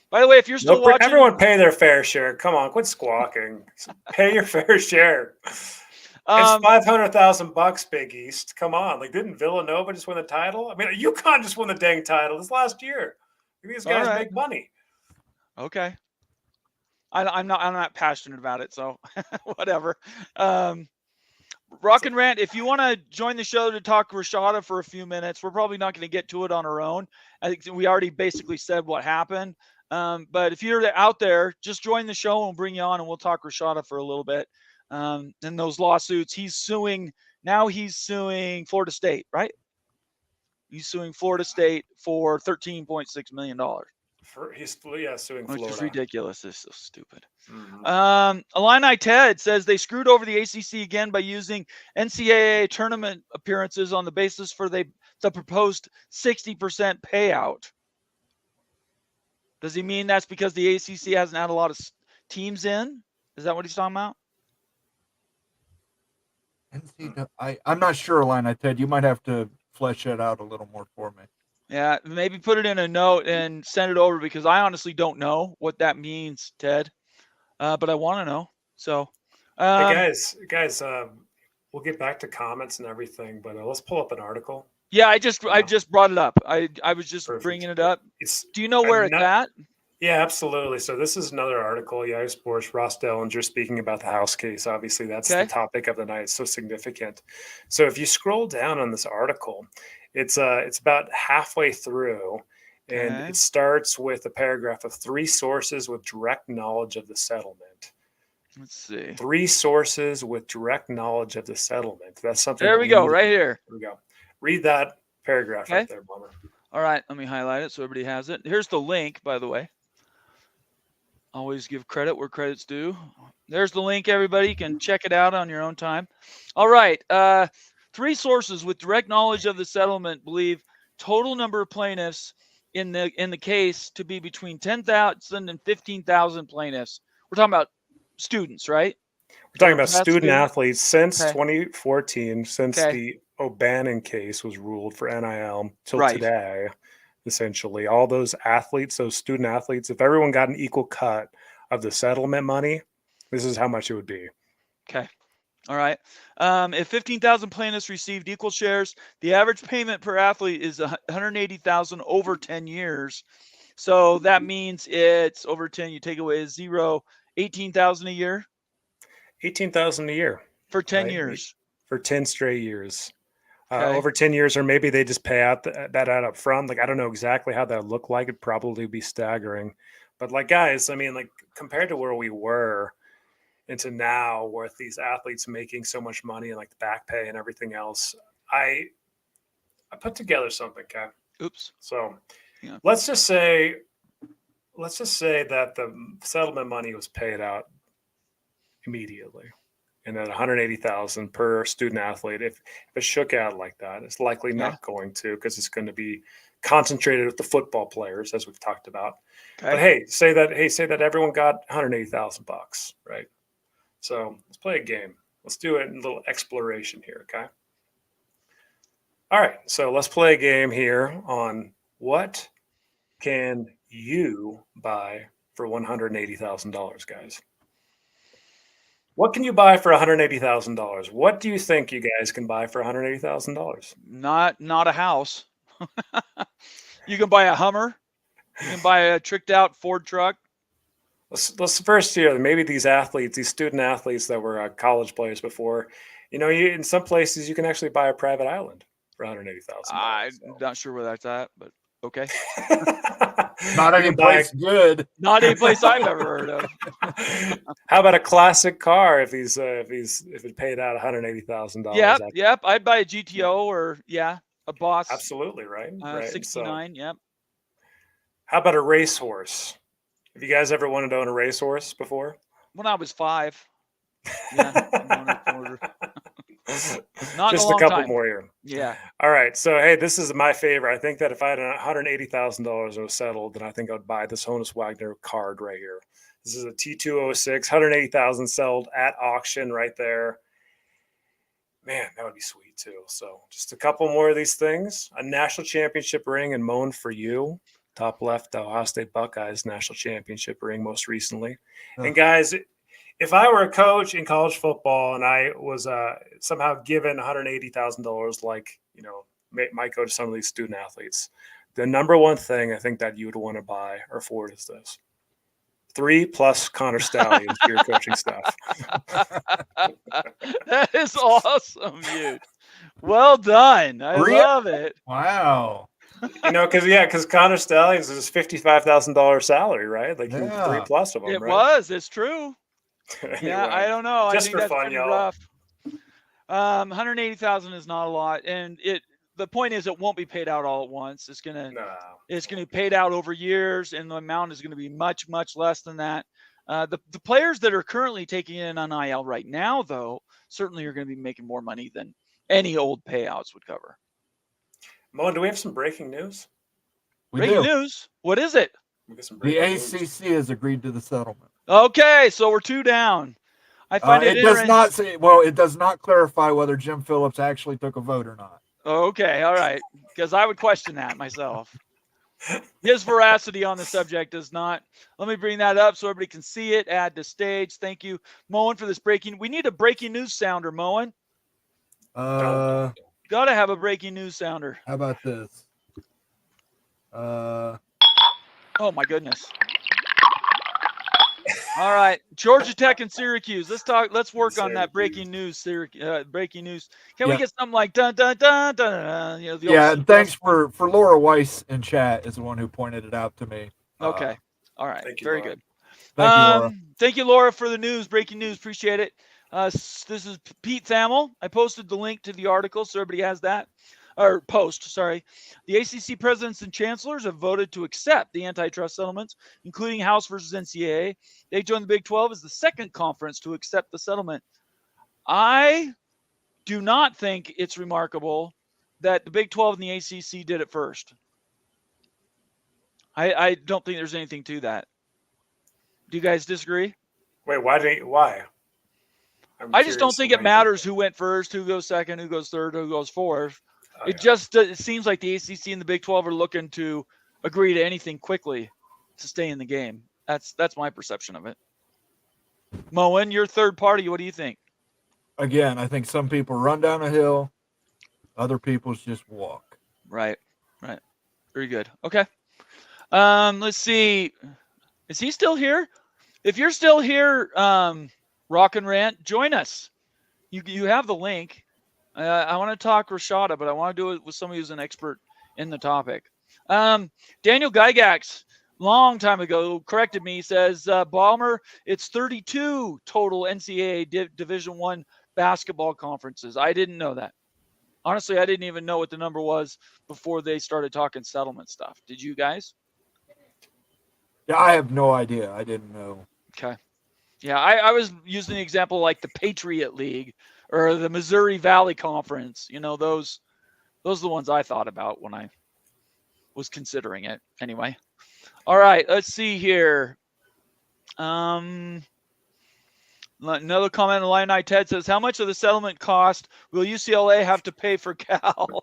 By the way, if you're still watching, everyone pay their fair share. Come on, quit squawking. Pay your fair share. It's $500,000, Big East. Come on, like didn't Villanova just win the title? I mean, UConn just won the dang title this last year. These guys make money. Okay, I'm not passionate about it, so whatever. Rock and Rant, if you want to join the show to talk Rashada for a few minutes, we're probably not going to get to it on our own. I think we already basically said what happened. But if you're out there, just join the show and we'll bring you on and we'll talk Rashada for a little bit. And those lawsuits, he's suing Florida State, right? He's suing Florida State for $13.6 million. He's suing Florida. Which is ridiculous. It's so stupid. Mm-hmm. Illini Ted says they screwed over the ACC again by using NCAA tournament appearances on the basis for the proposed 60% payout. Does he mean that's because the ACC hasn't had a lot of teams in? Is that what he's talking about? I'm not sure, Illini Ted. You might have to flesh that out a little more for me. Yeah, maybe put it in a note and send it over because I honestly don't know what that means, Ted. But I want to know. So, hey guys, we'll get back to comments and everything, but let's pull up an article. Yeah, I just brought it up. I was just bringing it up. Do you know where it's at? Yeah, absolutely. So this is another article. Yahoo Sports, Ross Dellinger speaking about the House case. Obviously, that's the topic of the night. It's so significant. So if you scroll down on this article, it's about halfway through, and it starts with a paragraph of 3 sources with direct knowledge of the settlement. Let's see. 3 sources with direct knowledge of the settlement. That's something. There we go, right here. There we go. Read that paragraph right there, Bummer. All right, let me highlight it so everybody has it. Here's the link, by the way. Always give credit where credit's due. There's the link, everybody. You can check it out on your own time. All right. 3 sources with direct knowledge of the settlement believe total number of plaintiffs in the case to be between 10,000 and 15,000 plaintiffs. We're talking about students, right? We're talking about student athletes since 2014, since the O'Bannon case was ruled for NIL till today. Essentially, all those athletes, those student athletes, if everyone got an equal cut of the settlement money, this is how much it would be. Okay. All right. If 15,000 plaintiffs received equal shares, the average payment per athlete is $180,000 over 10 years. So that means it's over 10. You take away a 0, 18,000 a year. 18,000 a year for 10 years. For 10 straight years. Over 10 years, or maybe they just pay out that out up front. Like, I don't know exactly how that would look like. It'd probably be staggering. But like, guys, I mean, like compared to where we were into now with these athletes making so much money and like the back pay and everything else, I put together something. Okay. Oops. So let's just say that the settlement money was paid out immediately. And at $180,000 per student athlete, if it shook out like that, it's likely not going to, because it's going to be concentrated with the football players, as we've talked about. Okay. But hey, say that everyone got $180,000, right? So let's play a game. Let's do it in a little exploration here, okay? All right, so let's play a game here on what can you buy for $180,000, guys? What can you buy for $180,000? What do you think you guys can buy for $180,000? Not a house. You can buy a Hummer. You can buy a tricked out Ford truck. Let's first hear maybe these athletes, these student athletes that were college players before. You know, in some places you can actually buy a private island for $180,000. I'm not sure where that's at, but okay. Not any place good. Not any place I've ever heard of. How about a classic car if it paid out $180,000? Yep. I'd buy a GTO or a Boss. Absolutely, right. 69. So, yep. How about a racehorse? Have you guys ever wanted to own a racehorse before? When I was 5. Yeah, one a quarter. Not in Just a long couple time. more here. Yeah. All right. So, hey, this is my favorite. I think that if I had $180,000 and was settled, then I think I would buy this Honus Wagner card right here. This is a T206, 180,000 sold at auction right there. Man, that would be sweet too. So, just a couple more of these things. A national championship ring and Moan for you. Top left, the Ohio State Buckeyes national championship ring most recently. And guys, if I were a coach in college football and I was somehow given $180,000, like might go to some of these student athletes, the number one thing I think that you would want to buy or afford is this: 3+ Connor Stallions for your coaching staff. That is awesome, dude. Well done. I love it. Wow. Because Connor Stallions is $55,000 salary, right? Like Yeah. 3+ of them, It right? was. It's true. Anyway, Yeah, I don't know. just I think for that's fun, pretty y'all. rough. 180,000 is not a lot, and the point is it won't be paid out all at once. It's gonna be paid out over years, and the amount is going to be much, much less than that. The players that are currently taking in on IL right now, though, certainly are going to be making more money than any old payouts would cover. Mo, do we have some breaking news? Breaking news. What is it? The ACC has agreed to the settlement. Okay, so we're 2 down. I find it does not say. Well, it does not clarify whether Jim Phillips actually took a vote or not. Okay, all right, because I would question that myself. His veracity on the subject does not. Let me bring that up so everybody can see it. Add to stage. Thank you, Moen, for this breaking. We need a breaking news sounder, Moen. Got to have a breaking news sounder. How about this? Oh my goodness. All right, Georgia Tech and Syracuse. Let's work on that breaking news. Breaking news. Can we get something like dun dun dun dun? And thanks for Laura Weiss in chat is the one who pointed it out to me. Okay. All right. Very good. Thank you, Laura. Thank you, Laura, for the news. Breaking news. Appreciate it. This is Pete Thamel. I posted the link to the article, so everybody has that. Or post, sorry. The ACC presidents and chancellors have voted to accept the antitrust settlements, including House versus NCAA. They joined the Big 12 as the second conference to accept the settlement. I do not think it's remarkable that the Big 12 and the ACC did it first. I don't think there's anything to that. Do you guys disagree? Wait, why? I just don't think it matters who went first, who goes second, who goes third, who goes fourth. It seems like the ACC and the Big 12 are looking to agree to anything quickly to stay in the game. That's my perception of it. Moen, your third party, what do you think? Again, I think some people run down a hill, other people just walk. Right. Very good. Okay. Let's see. Is he still here? If you're still here, Rock and Rant, join us. You have the link. I want to talk Rashada, but I want to do it with somebody who's an expert in the topic. Daniel Gygax, long time ago, corrected me. He says, Ballmer, it's 32 total NCAA Division I basketball conferences. I didn't know that. Honestly, I didn't even know what the number was before they started talking settlement stuff. Did you guys? Yeah, I have no idea. I didn't know. Okay. Yeah, I was using the example like the Patriot League or the Missouri Valley Conference. Those are the ones I thought about when I was considering it. Anyway. All right, let's see here. Another comment on Line Ted says, how much of the settlement cost will UCLA have to pay for Cal?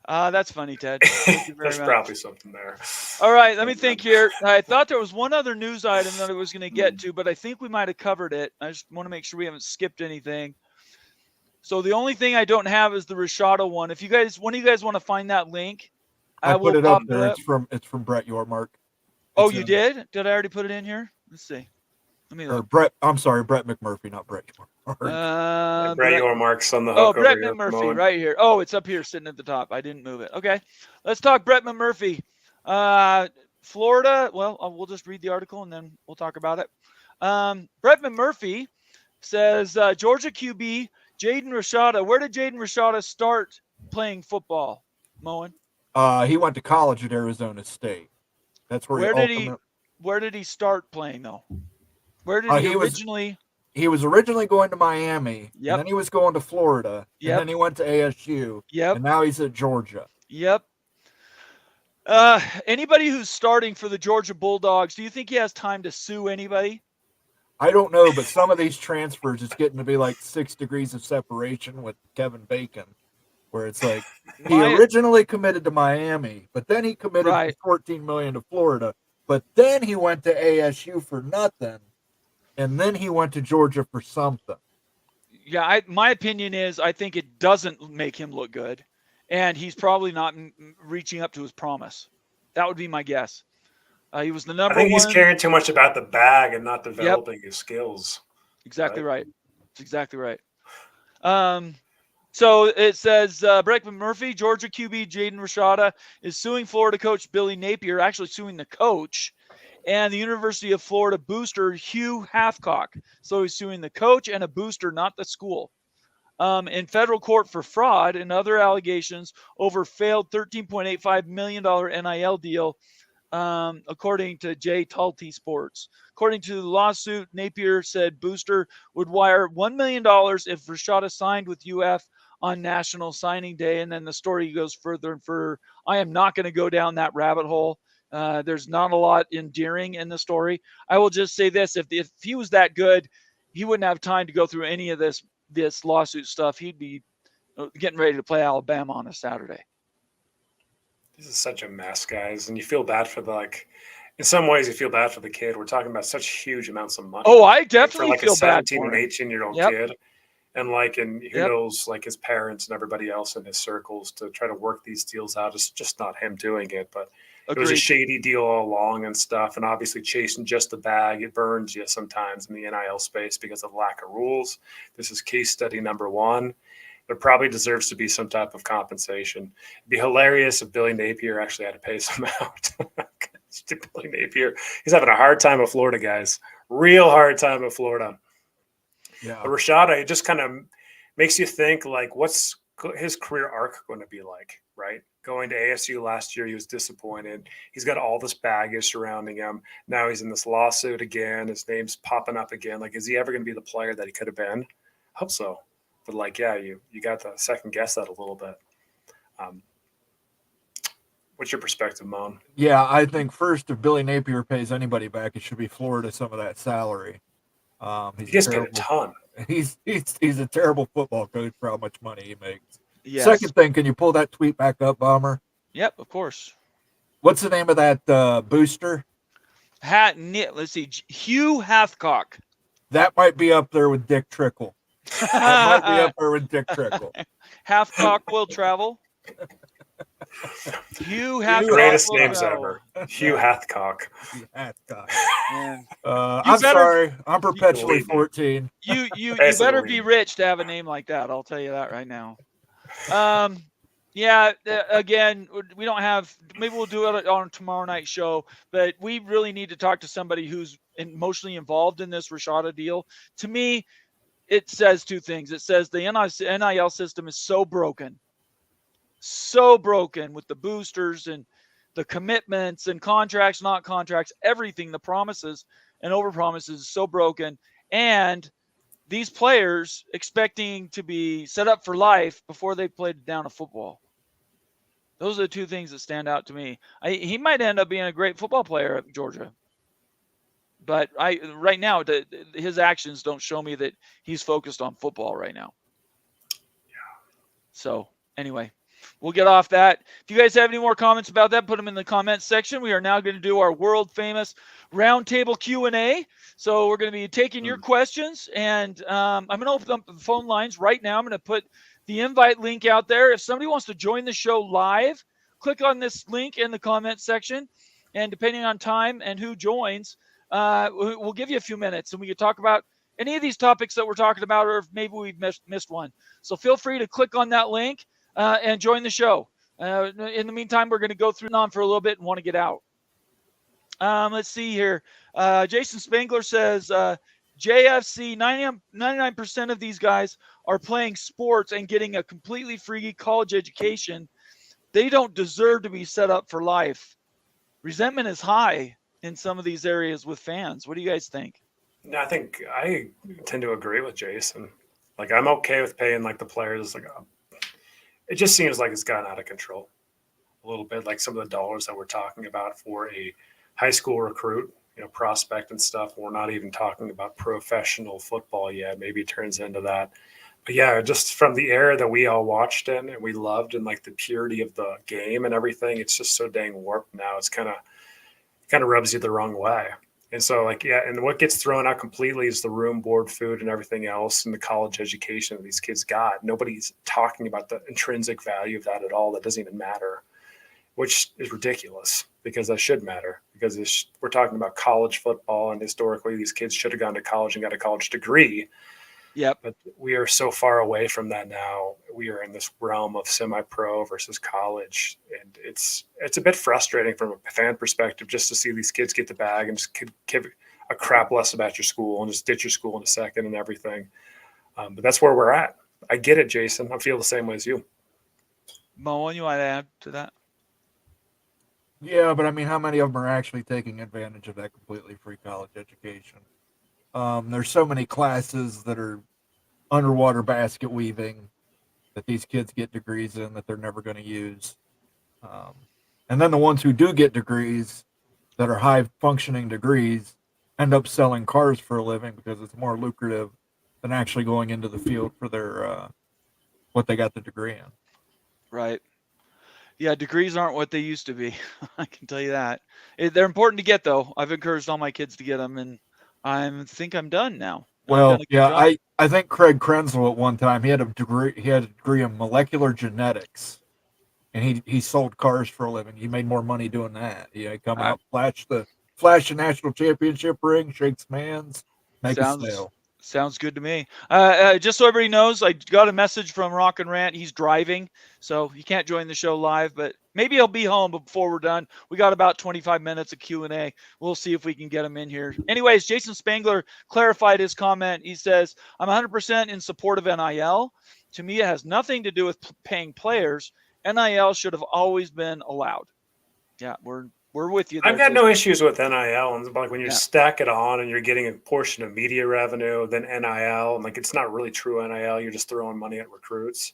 That's funny, Ted. Thank you very There's much. probably something there. All right, let me think here. I thought there was one other news item that I was going to get to, but I think we might have covered it. I just want to make sure we haven't skipped anything. So the only thing I don't have is the Rashada one. If one of you guys want to find that link, I will put it up there. It's from Brett Yormark. Oh, you did? Did I already put it in here? Let's see. Let me look. Brett. I'm sorry, Brett McMurphy, not Brett Yormark. Brett Yormark's on the hook. Oh, Brett over McMurphy, here, right here. Oh, it's up here, sitting at the top. I didn't move it. Okay, let's talk Brett McMurphy. Florida. Well, we'll just read the article and then we'll talk about it. Brett McMurphy says Georgia QB Jaden Rashada. Where did Jaden Rashada start playing football, Moen? He went to college at Arizona State. That's where did he? Where did he start playing though? Where did he originally? He was originally going to Miami, Yep. and then he was going to Florida, Yep. and then he went to ASU, Yep. and now he's at Georgia. Yep. Anybody who's starting for the Georgia Bulldogs, do you think he has time to sue anybody? I don't know, but some of these transfers, it's getting to be like 6 degrees of separation with Kevin Bacon, where it's like he originally committed to Miami, but then he committed for $14 million to Florida, but then he went to ASU for nothing, and then he went to Georgia for something. Yeah, my opinion is I think it doesn't make him look good, and he's probably not reaching up to his promise. That would be my guess. He was the number one. I think he's caring too much about the bag and not developing his skills. Exactly right. That's exactly right. So it says Brett Murphy, Georgia QB Jaden Rashada is suing Florida coach Billy Napier, actually suing the coach, and the University of Florida booster Hugh Hathcock. So he's suing the coach and a booster, not the school. In federal court for fraud and other allegations over failed $13.85 million NIL deal, according to Jay Talty Sports. According to the lawsuit, Napier said Booster would wire $1 million if Rashada signed with UF on National Signing Day. And then the story goes further and further. I am not going to go down that rabbit hole. There's not a lot endearing in the story. I will just say this. If he was that good, he wouldn't have time to go through any of this lawsuit stuff. He'd be getting ready to play Alabama on a Saturday. This is such a mess, guys, and you feel bad for in some ways you feel bad for the kid. We're talking about such huge amounts of money. Oh, I definitely feel bad for a 17 and 18-year-old kid. And who knows, his parents and everybody else in his circles to try to work these deals out. It's just not him doing it, but it was a shady deal all along and stuff. And obviously chasing just the bag, it burns you sometimes in the NIL space because of lack of rules. This is case study number one. There probably deserves to be some type of compensation. It'd be hilarious if Billy Napier actually had to pay some out. Billy Napier, he's having a hard time with Florida, guys. Real hard time with Florida. Yeah. But Rashada, it just kind of makes you think, what's his career arc going to be like, right? Going to ASU last year, he was disappointed. He's got all this baggage surrounding him. Now he's in this lawsuit again. His name's popping up again. Is he ever going to be the player that he could have been? I hope so. But you got to second guess that a little bit. What's your perspective, Moan? Yeah, I think first, if Billy Napier pays anybody back, it should be Florida some of that salary. He gets paid a ton. He's a terrible football coach for how much money he makes. Yes. Second thing, can you pull that tweet back up, Bomber? Yep, of course. What's the name of that booster? Let's see, Hugh Hathcock. That might be up there with Dick Trickle. That might be up there with Dick Trickle. Hathcock will travel. Hugh Hathcock. Greatest names ever. Hugh Hathcock. Hathcock. Man. I'm sorry. I'm perpetually 14. You better be rich to have a name like that. I'll tell you that right now. Again, we don't have. Maybe we'll do it on tomorrow night's show. But we really need to talk to somebody who's emotionally involved in this Rashada deal. To me, it says two things. It says the NIL system is so broken with the boosters and the commitments and contracts, not contracts, everything, the promises and overpromises is so broken. And these players expecting to be set up for life before they played down a football. Those are the two things that stand out to me. He might end up being a great football player at Georgia. But right now, his actions don't show me that he's focused on football right now. Yeah. So anyway, we'll get off that. If you guys have any more comments about that, put them in the comments section. We are now going to do our world famous roundtable Q&A. So we're going to be taking your questions, and I'm going to open up the phone lines right now. I'm going to put the invite link out there. If somebody wants to join the show live, click on this link in the comments section, and depending on time and who joins, we'll give you a few minutes and we can talk about any of these topics that we're talking about, or if maybe we've missed one. So feel free to click on that link and join the show. In the meantime, we're going to go through on for a little bit and want to get out. Let's see here. Jason Spangler says, JFC, 99% of these guys are playing sports and getting a completely free college education. They don't deserve to be set up for life. Resentment is high. in some of these areas with fans. What do you guys think? No, I think I tend to agree with Jason. Like, I'm okay with paying like the players. Like, it just seems like it's gotten out of control a little bit. Like some of the dollars that we're talking about for a high school recruit, prospect and stuff. We're not even talking about professional football yet. Maybe it turns into that. But yeah, just from the era that we all watched in and we loved, and like the purity of the game and everything, it's just so dang warped now. It's kind of rubs you the wrong way. And so, like, yeah, and what gets thrown out completely is the room, board, food, and everything else, and the college education that these kids got. Nobody's talking about the intrinsic value of that at all. That doesn't even matter, which is ridiculous because that should matter, because we're talking about college football, and historically these kids should have gone to college and got a college degree. Yep. But we are so far away from that now. We are in this realm of semi-pro versus college, and it's a bit frustrating from a fan perspective just to see these kids get the bag and just give a crap less about your school and just ditch your school in a second and everything. But that's where we're at. I get it, Jason. I feel the same way as you. Moen, you want to add to that? Yeah, but I mean, how many of them are actually taking advantage of that completely free college education? There's so many classes that are underwater basket weaving that these kids get degrees in that they're never going to use. And then the ones who do get degrees that are high functioning degrees end up selling cars for a living because it's more lucrative than actually going into the field for their what they got the degree in. Right. Yeah, degrees aren't what they used to be. I can tell you that. They're important to get, though. I've encouraged all my kids to get them, and I think I'm done now. Well, yeah, I think Craig Krenzel at one time, he had a degree in molecular genetics, and he sold cars for a living. He made more money doing that. He come out, flash the national championship ring, shakes hands, make a sale. Sounds good to me. Just so everybody knows, I got a message from Rock and Rant. He's driving, so he can't join the show live, but maybe he'll be home before we're done. We got about 25 minutes of Q&A. We'll see if we can get him in here. Anyways, Jason Spangler clarified his comment. He says, I'm 100% in support of NIL. To me, it has nothing to do with paying players. NIL should have always been allowed. Yeah, we're with you there. I've got no issues with NIL, and like when you stack it on and you're getting a portion of media revenue, then NIL, and like it's not really true NIL. You're just throwing money at recruits.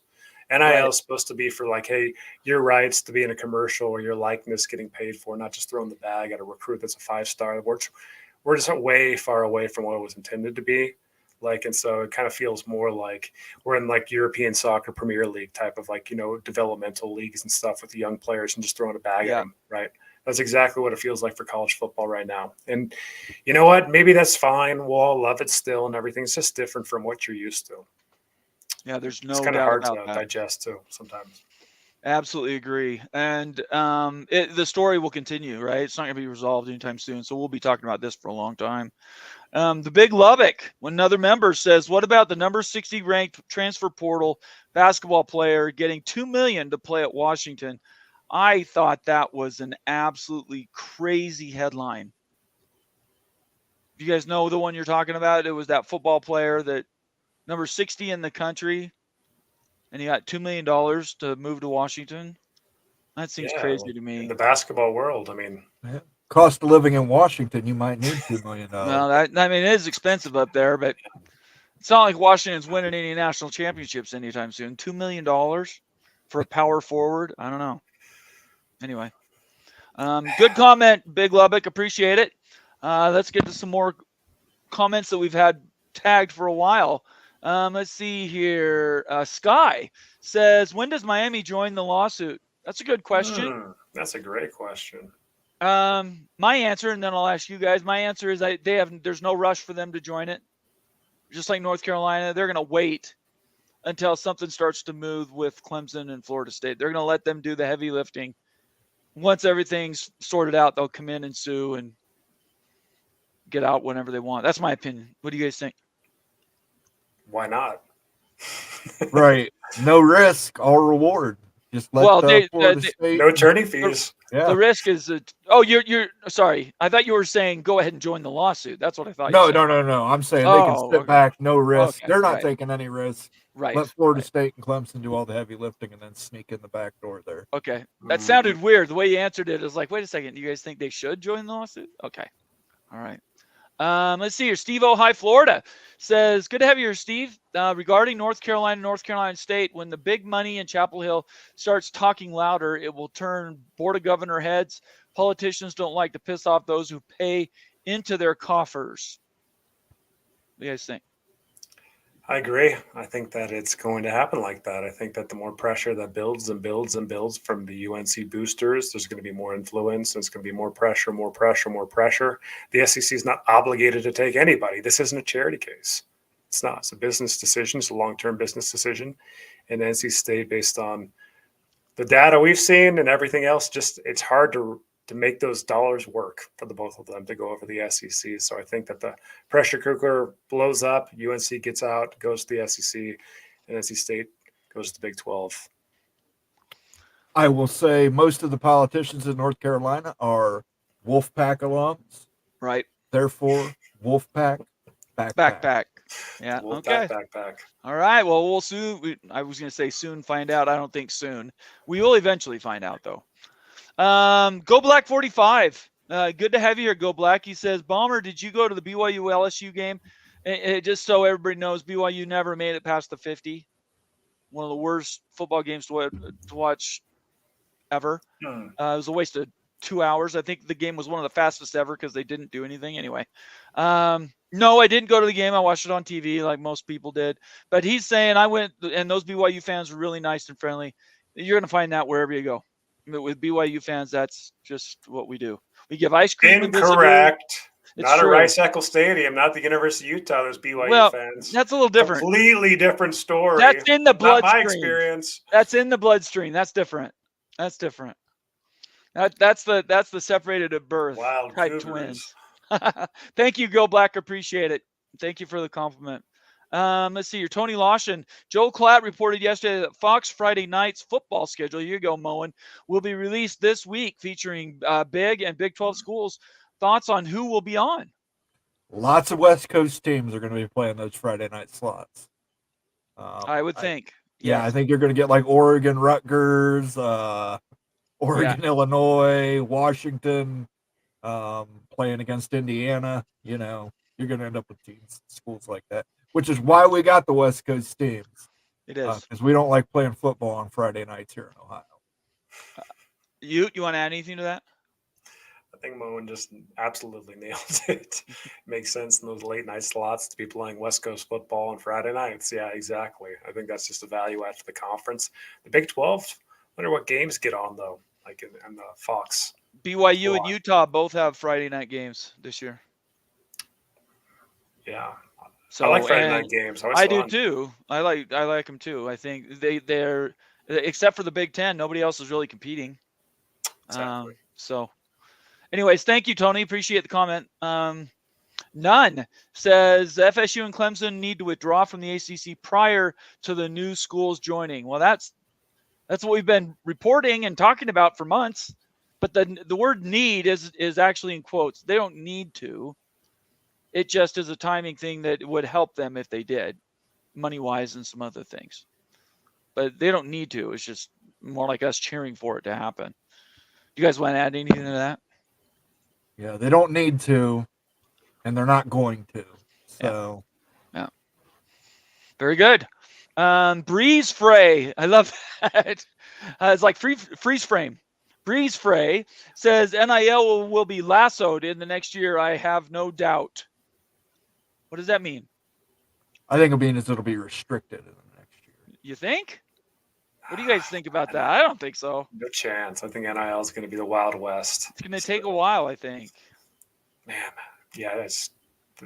NIL is supposed to be for like, hey, your rights to be in a commercial or your likeness getting paid for, not just throwing the bag at a recruit that's a 5-star. We're just way far away from what it was intended to be. Like, and so it kind of feels more like we're in like European soccer Premier League type of like, developmental leagues and stuff with the young players and just throwing a bag at them, right? That's exactly what it feels like for college football right now. And you know what? Maybe that's fine. We'll all love it still and everything's just different from what you're used to. Yeah, there's no it's kind of doubt hard about to that. digest too sometimes. Absolutely agree. And the story will continue, right? It's not going to be resolved anytime soon. So we'll be talking about this for a long time. The Big Lubbock, another member says, what about the number 60 ranked transfer portal basketball player getting $2 million to play at Washington? I thought that was an absolutely crazy headline. You guys know the one you're talking about? It was that football player that number 60 in the country, and he got $2 million to move to Washington. That seems crazy to me. In the basketball world, I mean, cost of living in Washington, you might need $2 million. Well, it is expensive up there, but it's not like Washington's winning any national championships anytime soon. $2 million for a power forward? I don't know. Anyway, good comment, Big Lubbock. Appreciate it. Let's get to some more comments that we've had tagged for a while. Let's see here. Sky says, when does Miami join the lawsuit? That's a good question. That's a great question. My answer, and then I'll ask you guys. My answer is there's no rush for them to join it. Just like North Carolina, they're going to wait until something starts to move with Clemson and Florida State. They're going to let them do the heavy lifting. Once everything's sorted out, they'll come in and sue and get out whenever they want. That's my opinion. What do you guys think? Why not? Right. No risk, all reward. Just let Well, Florida State. No attorney fees. Yeah. the risk is that. Oh, you're sorry. I thought you were saying go ahead and join the lawsuit. That's what I thought. No, you said. no. I'm saying they can Oh, sit okay. back, no risk. Okay, They're not right. taking any risk. Right. Let Florida right. State and Clemson do all the heavy lifting and then sneak in the back door there. Okay. That sounded weird. The way you answered it is like, wait a second. You guys think they should join the lawsuit? Okay. All right. Let's see here. Steve O. High Florida says, good to have you here, Steve. Regarding North Carolina State, when the big money in Chapel Hill starts talking louder, it will turn Board of Governor heads. Politicians don't like to piss off those who pay into their coffers. What do you guys think? I agree. I think that it's going to happen like that. I think that the more pressure that builds and builds and builds from the UNC boosters, there's going to be more influence. There's going to be more pressure, more pressure, more pressure. The SEC is not obligated to take anybody. This isn't a charity case. It's not. It's a business decision. It's a long-term business decision. And NC State, based on the data we've seen and everything else, just it's hard to make those dollars work for the both of them to go over the SEC. So I think that the pressure cooker blows up, UNC gets out, goes to the SEC, and NC State goes to the Big 12. I will say most of the politicians in North Carolina are Wolfpack alums. Right. Therefore, Wolfpack, Backpack. Yeah. Okay. Backpack. All right. Well, we'll soon. I was going to say soon find out. I don't think soon. We will eventually find out, though. Go Black 45. Good to have you here, Go Black. He says, Bomber, did you go to the BYU LSU game? Just so everybody knows, BYU never made it past the 50. One of the worst football games to watch ever. It was a waste of 2 hours. I think the game was one of the fastest ever because they didn't do anything anyway. No, I didn't go to the game. I watched it on TV like most people did. But he's saying I went, and those BYU fans were really nice and friendly. You're going to find that wherever you go. With BYU fans, that's just what we do. We give ice cream. Incorrect. Not true. a Rice-Eccles Stadium, not the University of Utah. There's BYU fans. That's a little different. Completely different story. That's in the bloodstream. Not my experience. That's in the bloodstream. That's different. That's different. That's the separated at birth Wild type Cougars. twins. Thank you, Go Black. Appreciate it. Thank you for the compliment. Let's see here. Tony Lawson. Joe Klatt reported yesterday that Fox Friday night's football schedule, here you go, Moen, will be released this week featuring Big and Big 12 schools. Thoughts on who will be on? Lots of West Coast teams are going to be playing those Friday night slots. I would think. Yeah, I think you're going to get like Oregon, Rutgers, Oregon, Illinois, Washington, playing against Indiana. You know, you're going to end up with schools like that, which is why we got the West Coast teams. It is. Because we don't like playing football on Friday nights here in Ohio. You want to add anything to that? I think Moen just absolutely nailed it. Makes sense in those late night slots to be playing West Coast football on Friday nights. Yeah, exactly. I think that's just a value add to the conference. The Big 12, I wonder what games get on, though, like in the Fox. BYU and Utah both have Friday night games this year. Yeah. So I like Friday night games. I do too. I like them too. I think they're except for the Big Ten, nobody else is really competing. Exactly. So anyways, thank you, Tony. Appreciate the comment. None says FSU and Clemson need to withdraw from the ACC prior to the new schools joining. Well, that's what we've been reporting and talking about for months. But the word need is actually in quotes. They don't need to. It just is a timing thing that would help them if they did, money-wise and some other things. But they don't need to. It's just more like us cheering for it to happen. You guys want to add anything to that? Yeah, they don't need to, and they're not going to. So, yeah. Very good. Breeze Fray. I love that. It's like freeze frame. Breeze Fray says NIL will be lassoed in the next year. I have no doubt. What does that mean? I think it'll be restricted in the next year. You think? What do you guys think about that? I don't think so. No chance. I think NIL is going to be the Wild West. It's going to take a while, I think. Man, yeah,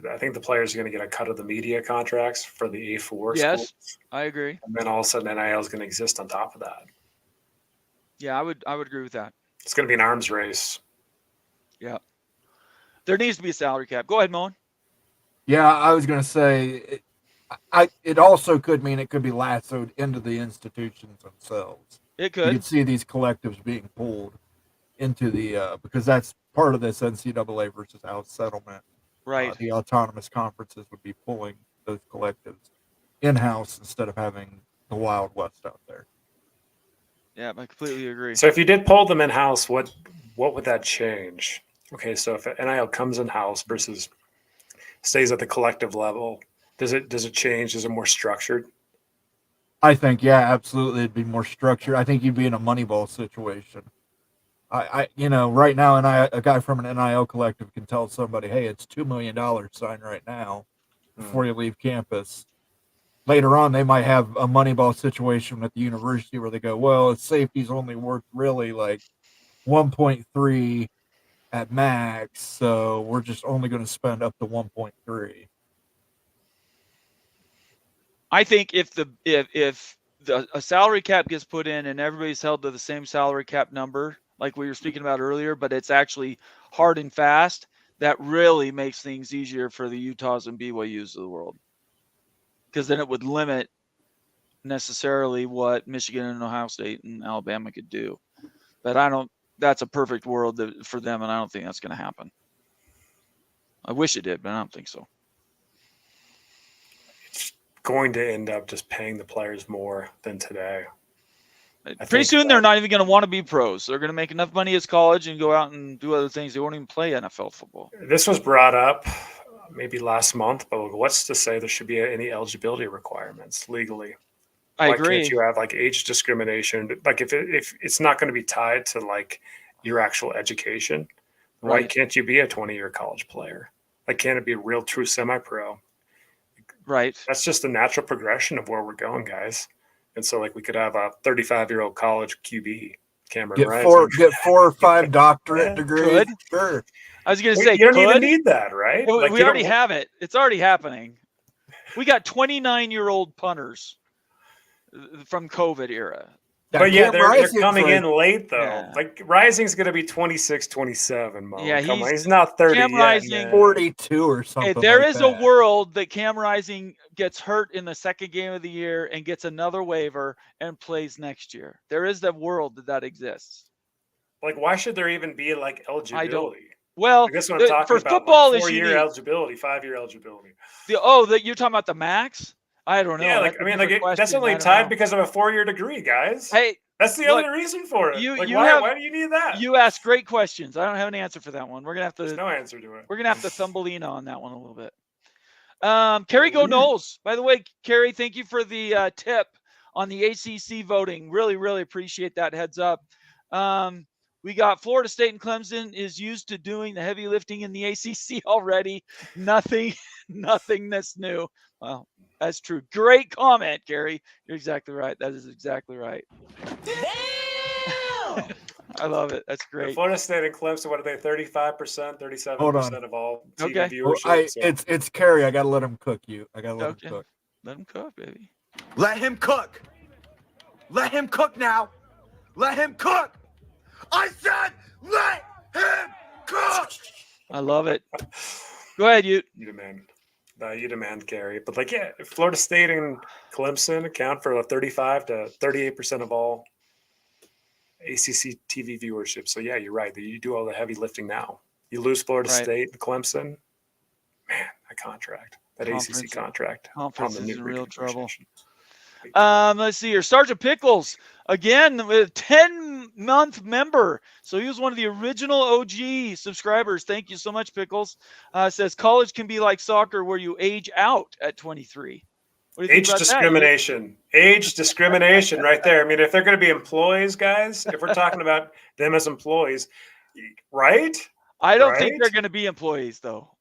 I think the players are going to get a cut of the media contracts for the A4 Yes, schools. I agree. And then all of a sudden NIL is going to exist on top of that. Yeah, I would agree with that. It's going to be an arms race. Yeah. There needs to be a salary cap. Go ahead, Moen. Yeah, I was going to say it also could mean it could be lassoed into the institutions themselves. It You could. could see these collectives being pulled into the because that's part of this NCAA versus House settlement. Right. The autonomous conferences would be pulling those collectives in-house instead of having the Wild West out there. Yeah, I completely agree. So if you did pull them in house, what would that change? Okay, so if NIL comes in house versus stays at the collective level, does it change? Is it more structured? I think, yeah, absolutely, it'd be more structured. I think you'd be in a Moneyball situation. Right now, a guy from an NIL collective can tell somebody, "Hey, it's $2 million signed right now before you leave campus." Later on, they might have a Moneyball situation at the university where they go, "Well, its safety's only worth really like 1.3 at max, so we're just only going to spend up to 1.3." I think if a salary cap gets put in and everybody's held to the same salary cap number, like we were speaking about earlier, but it's actually hard and fast, that really makes things easier for the Utahs and BYUs of the world. Because then it would limit necessarily what Michigan and Ohio State and Alabama could do. But that's a perfect world for them, and I don't think that's going to happen. I wish it did, but I don't think so. Going to end up just paying the players more than today. Pretty soon they're not even going to want to be pros. They're going to make enough money as college and go out and do other things. They won't even play NFL football. This was brought up maybe last month, but what's to say there should be any eligibility requirements legally? I Why agree. can't you have like age discrimination? Like if it's not going to be tied to like your actual education, why Right. can't you be a 20-year college player? Like, can't it be a real true semi-pro? Right. That's just the natural progression of where we're going, guys. And so, like, we could have a 35-year-old college QB, Cameron Get Rising. get 4 or 5 doctorate Yeah, degrees. could. Sure. I was going to say, you don't even could. need that, right? Well, Like, we you already don't- have it. It's already happening. We got 29-year-old punters from COVID era. But yeah, Cam they're Rising's coming like- in late though. Yeah. Like Rising's going to be 26, 27. Mo. Yeah, Come on, he's- he's not 30 Cam yet. Rising- Man. 42 or something. Hey, there like is that. a world that Cam Rising gets hurt in the second game of the year and gets another waiver and plays next year. There is that world that exists. Like, why should there even be like eligibility? Well, Like, that's what I'm talking for about. football, like, is 4-year unique. eligibility, 5-year eligibility. That you're talking about the max? I don't know. Yeah, like That's I a mean, like different that's question. only I don't tied know. because of a 4-year degree, guys. Hey, That's the look, only reason for it. you- Like, you why? have- Why do you need that? you ask great questions. I don't have an answer for that one. We're gonna have There's to no answer to it. Thumbelina on that one a little bit. Carrie Go Knowles. By the way, Carrie, thank you for the tip on the ACC voting. Really, really appreciate that heads up. We got Florida State and Clemson is used to doing the heavy lifting in the ACC already. Nothing that's new. Well, that's true. Great comment, Carrie. You're exactly right. That is exactly right. I love it. That's great. Florida State and Clemson, what are they? 35%, 37% Hold on. of all TV Okay. Well, viewership. So. it's Kerry. I got to let him cook you. I got to let Okay. him cook. Let him cook, baby. Let him cook. Let him cook now. Let him cook. I said, let him cook. I love it. Go ahead, you. You demand, Gary. But like, yeah, Florida State and Clemson account for 35 to 38% of all ACC TV viewership. So yeah, you're right. You do all the heavy lifting now. You lose Florida Right. State and Clemson, man, that contract, that ACC contract, Conference on the is in new real trouble. renegotiation. Let's see here. Sergeant Pickles, again, with 10-month member. So he was one of the original OG subscribers. Thank you so much, Pickles. Says college can be like soccer where you age out at 23. What do you think Age about discrimination. Age discrimination right there. I mean, if they're going to be employees, guys, if we're talking about them as employees, right? that? I don't think Right? they're going to be employees, though.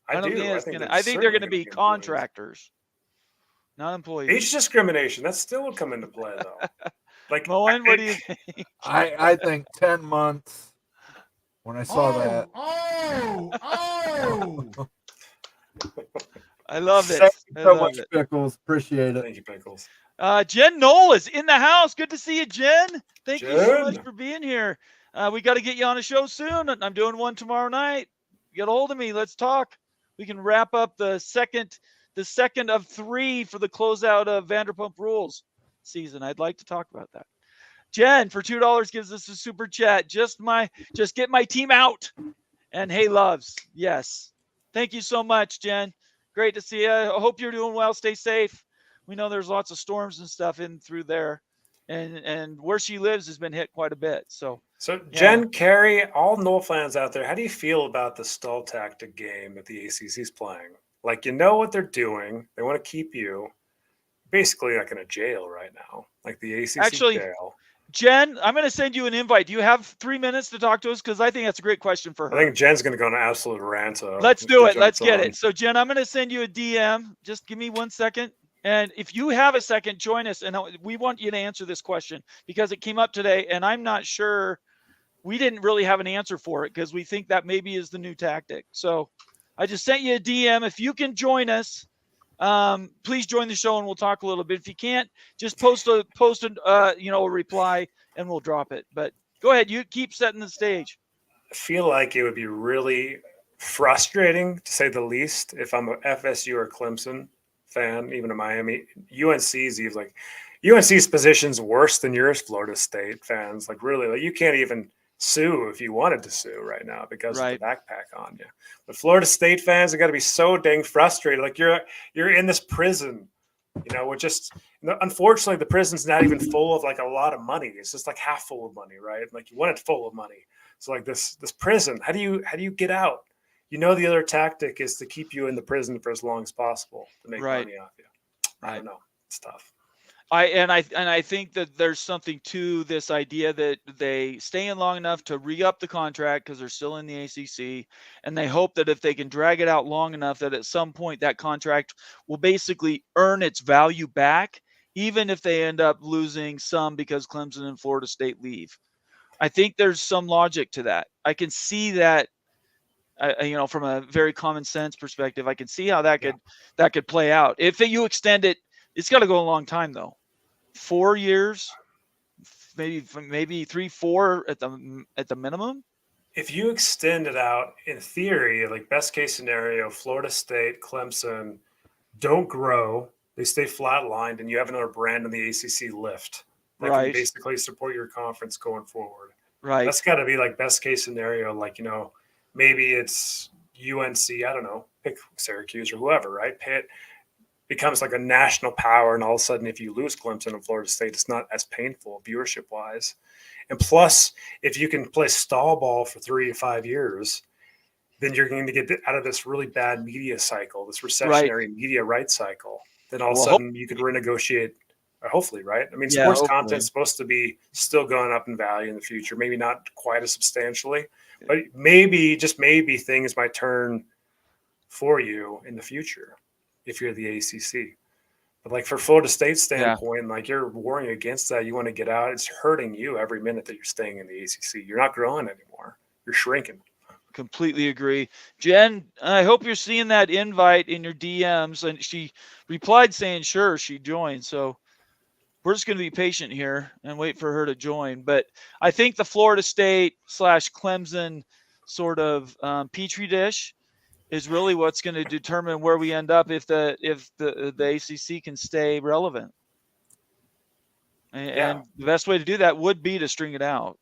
I don't do. think I it's think gonna, they're I think they're certainly going to be employees. contractors, not employees. Age discrimination. That still would come into play, though. Like, Moen, what do you think? I think 10 months. When I saw that, I love it. thank I you so love much, it. Pickles. Appreciate it. Thank you, Pickles. Jen Knoll is in the house. Good to see you, Jen. Thank you so much Jen. for being here. We got to get you on a show soon. I'm doing one tomorrow night. Get a hold of me. Let's talk. We can wrap up the second of 3 for the closeout of Vanderpump Rules season. I'd like to talk about that. Jen for $2 gives us a super chat. Just get my team out. And hey, loves. Yes. Thank you so much, Jen. Great to see you. I hope you're doing well. Stay safe. We know there's lots of storms and stuff in through there. And where she lives has been hit quite a bit. So Jen, Carey, all Knoll fans out there, how do you feel about the stall tactic game that the ACC is playing? Like, you know what they're doing. They want to keep you basically like in a jail right now, like the ACC jail. Jen, I'm going to send you an invite. Do you have 3 minutes to talk to us? Because I think that's a great question for her. I think Jen's going to go on an absolute rant. So let's do it. Let's get it. So, Jen, I'm going to send you a DM. Just give me 1 second. And if you have a second, join us. And we want you to answer this question because it came up today. And I'm not sure. We didn't really have an answer for it because we think that maybe is the new tactic. So I just sent you a DM. If you can join us, please join the show and we'll talk a little bit. If you can't, just post a reply and we'll drop it. But go ahead, you keep setting the stage. I feel like it would be really frustrating, to say the least, if I'm a FSU or Clemson fan, even a Miami. UNC's position's worse than yours, Florida State fans. Like, really, like, you can't even sue if you wanted to sue right now because of the backpack on you. But Florida State fans have got to be so dang frustrated. Like, you're in this prison, unfortunately the prison's not even full of like a lot of money. It's just like half full of money, right? Like, you want it full of money. So like this prison, how do you get out? The other tactic is to keep you in the prison for as long as possible to make money off you. I don't know. It's tough. I think that there's something to this idea that they stay in long enough to re-up the contract because they're still in the ACC, and they hope that if they can drag it out long enough that at some point that contract will basically earn its value back, even if they end up losing some because Clemson and Florida State leave. I think there's some logic to that. I can see that, from a very common sense perspective, I can see how that could play out. If you extend it, it's got to go a long time though. 4 years, maybe 3-4 at the minimum. If you extend it out, in theory, like best case scenario, Florida State, Clemson don't grow, they stay flatlined, and you have another brand in the ACC lift that can basically support your conference going forward. Right. That's got to be like best case scenario. Like, maybe it's UNC, I don't know, pick Syracuse or whoever, right? Pitt becomes like a national power, and all of a sudden if you lose Clemson and Florida State, it's not as painful viewership wise. And plus, if you can play stall ball for 3 to 5 years, then you're going to get out of this really bad media cycle, this recessionary media rights cycle. Then all of a sudden you could renegotiate, hopefully, right? I mean, sports content is supposed to be still going up in value in the future, maybe not quite as substantially, but maybe, just maybe, things might turn for you in the future if you're the ACC. But like for Florida State standpoint, like you're warring against that. You want to get out. It's hurting you every minute that you're staying in the ACC. You're not growing anymore. You're shrinking. Completely agree. Jen, I hope you're seeing that invite in your DMs. And she replied saying, sure, she joined. So we're just going to be patient here and wait for her to join. But I think the Florida State / Clemson sort of petri dish is really what's going to determine where we end up if the ACC can stay relevant. And the best way to do that would be to string it out.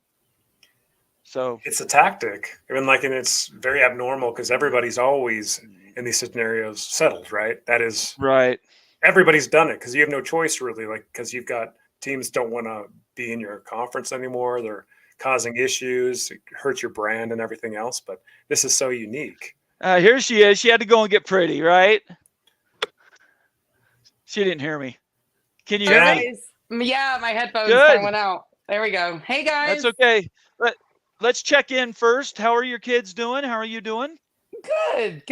So it's a tactic. And it's very abnormal because everybody's always in these scenarios settled, right? That is right. Everybody's done it because you have no choice really, because you've got teams don't want to be in your conference anymore. They're causing issues. It hurts your brand and everything else. But this is so unique. Here she is. She had to go and get pretty, right? She didn't hear me. Can you hear me? Yeah, my headphones went out. There we go. Hey, guys. That's okay. Let's check in first. How are your kids doing? How are you doing? Good.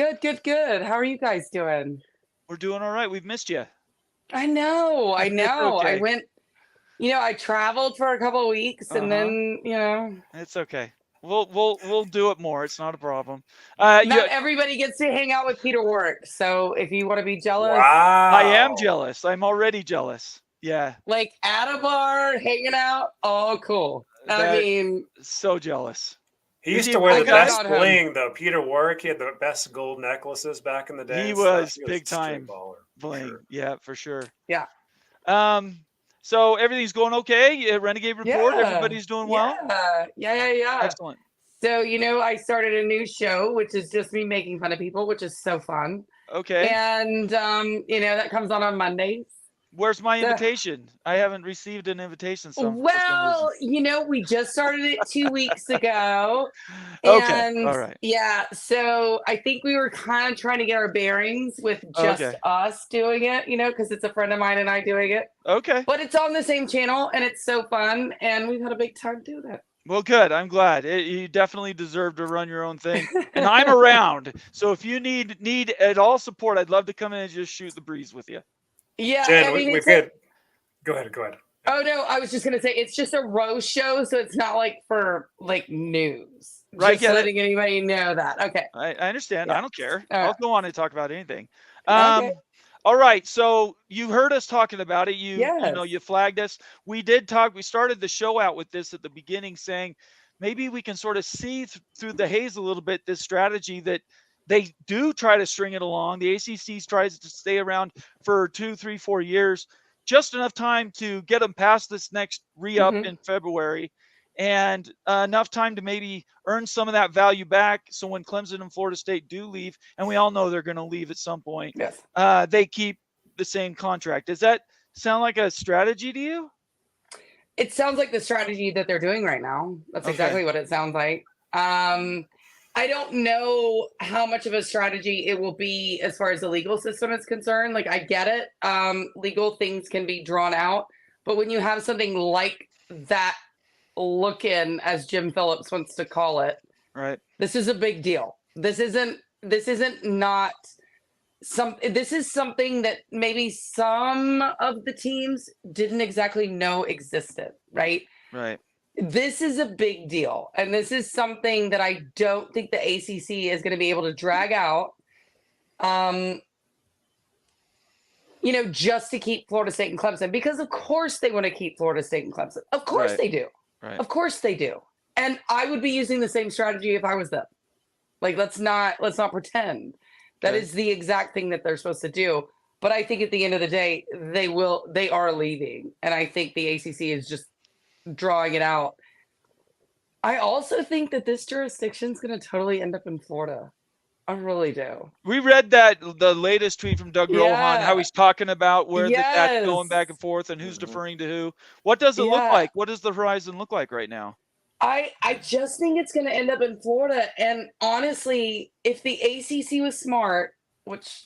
How are you guys doing? We're doing all right. We've missed you. I know. Okay. I went, I traveled for a couple of weeks and then, It's okay. We'll do it more. It's not a problem. Not everybody gets to hang out with Peter Warwick. So if you want to be jealous, wow. I am jealous. I'm already jealous. Yeah. Like at a bar, hanging out. Oh, cool. I mean, so jealous. He used to wear the best bling, though. Peter Warwick, he had the best gold necklaces back in the day. He was big time bling. Sure. Yeah, for sure. Yeah. So everything's going okay? Renegade Report, everybody's doing well? Yeah. Excellent. So, I started a new show, which is just me making fun of people, which is so fun. Okay. And, that comes on Mondays. Where's my So- invitation? I haven't received an invitation for some Well, reason. we just started it 2 weeks ago. Okay. And All right. yeah, so I think we were kind of trying to get our bearings with just Okay. us doing it, because it's a friend of mine and I doing it. Okay. But it's on the same channel and it's so fun and we've had a big time doing it. Well, good. I'm glad. You definitely deserve to run your own thing, and I'm around. So if you need at all support, I'd love to come in and just shoot the breeze with you. Yeah, Jen, I mean, we've it's got. Go ahead. oh no, I was just gonna say it's just a roast show, so it's not like for like news. Right, Just letting anybody know that. Okay. I understand. Yeah. I don't care. All I'll right. go on and talk about anything. Okay. All right. So you heard us talking about it. You Yes. you flagged us. We did talk. We started the show out with this at the beginning, saying maybe we can sort of see through the haze a little bit this strategy that they do try to string it along. The ACC tries to stay around for 2, 3, 4 years, just enough time to get them past this next re-up in February, and enough time to maybe earn some of that value back. So when Clemson and Florida State do leave, and we all know they're going to leave at some point, Yes. they keep the same contract. Does that sound like a strategy to you? It sounds like the strategy that they're doing right now. That's Okay. exactly what it sounds like. I don't know how much of a strategy it will be as far as the legal system is concerned. Like, I get it. Legal things can be drawn out, but when you have something like that look-in, as Jim Phillips wants to call it, Right. this is a big deal. This is something that maybe some of the teams didn't exactly know existed, right? Right. This is a big deal. And this is something that I don't think the ACC is going to be able to drag out, just to keep Florida State and Clemson, because of course they want to keep Florida State and Clemson. Of course Right. they do. Right. Of course they do. And I would be using the same strategy if I was them. Like, let's not pretend. That Okay. is the exact thing that they're supposed to do. But I think at the end of the day, they are leaving. And I think the ACC is just drawing it out. I also think that this jurisdiction is going to totally end up in Florida. I really do. We read the latest tweet from Doug Rohan, how he's talking about where that's going back and forth and who's deferring to who. What does it look like? What does the horizon look like right now? I just think it's going to end up in Florida. And honestly, if the ACC was smart, which,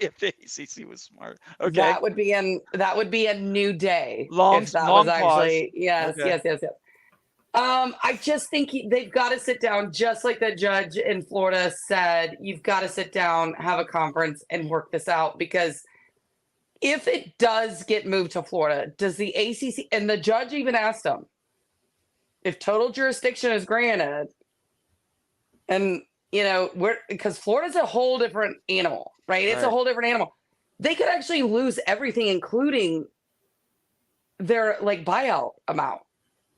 If the ACC was smart, okay, that would be a new day. Long if that pause. was actually yes. I just think they've got to sit down, just like the judge in Florida said. You've got to sit down, have a conference, and work this out, because if it does get moved to Florida, does the ACC, and the judge even asked them, if total jurisdiction is granted, and because Florida's a whole different animal, right? It's a whole different animal. They could actually lose everything, including their buyout amount,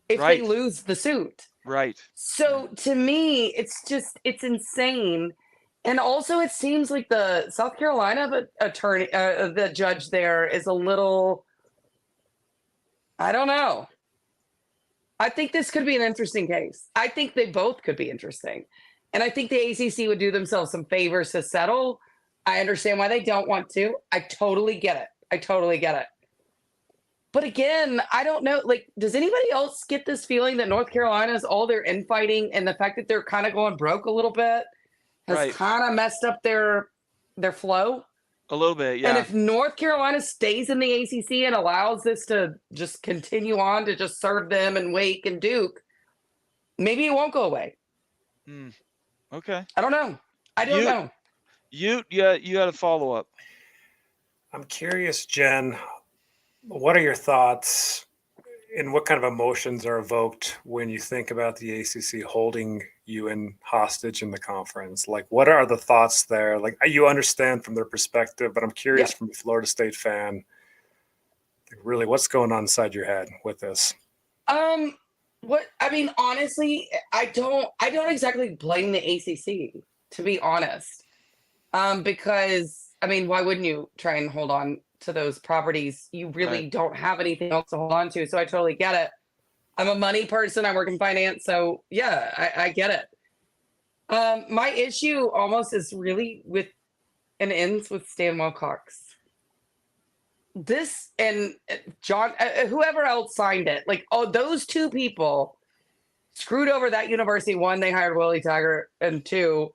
if they lose the suit. Right. So to me, it's insane. And also, it seems like the South Carolina attorney, the judge there, is a little, I don't know. I think this could be an interesting case. I think they both could be interesting. And I think the ACC would do themselves some favors to settle. I understand why they don't want to. I totally get it. But again, I don't know. Does anybody else get this feeling that North Carolina's all their infighting and the fact that they're kind of going broke a little bit has kind of messed up their flow? A little bit, yeah. And if North Carolina stays in the ACC and allows this to just continue on to just serve them and Wake and Duke, maybe it won't go away. Okay. I don't know. I don't know. You got a follow up. I'm curious, Jen, what are your thoughts and what kind of emotions are evoked when you think about the ACC holding you in hostage in the conference? What are the thoughts there? You understand from their perspective, but I'm curious from a Florida State fan, really what's going on inside your head with this? Honestly, I don't exactly blame the ACC, to be honest. Because why wouldn't you try and hold on to those properties, you really Right. don't have anything else to hold on to. So I totally get it. I'm a money person. I work in finance. So yeah, I get it. My issue almost is really with and ends with Stan Wilcox. This and John, whoever else signed it, like, oh, those two people screwed over that university. One, they hired Willie Taggart, and two,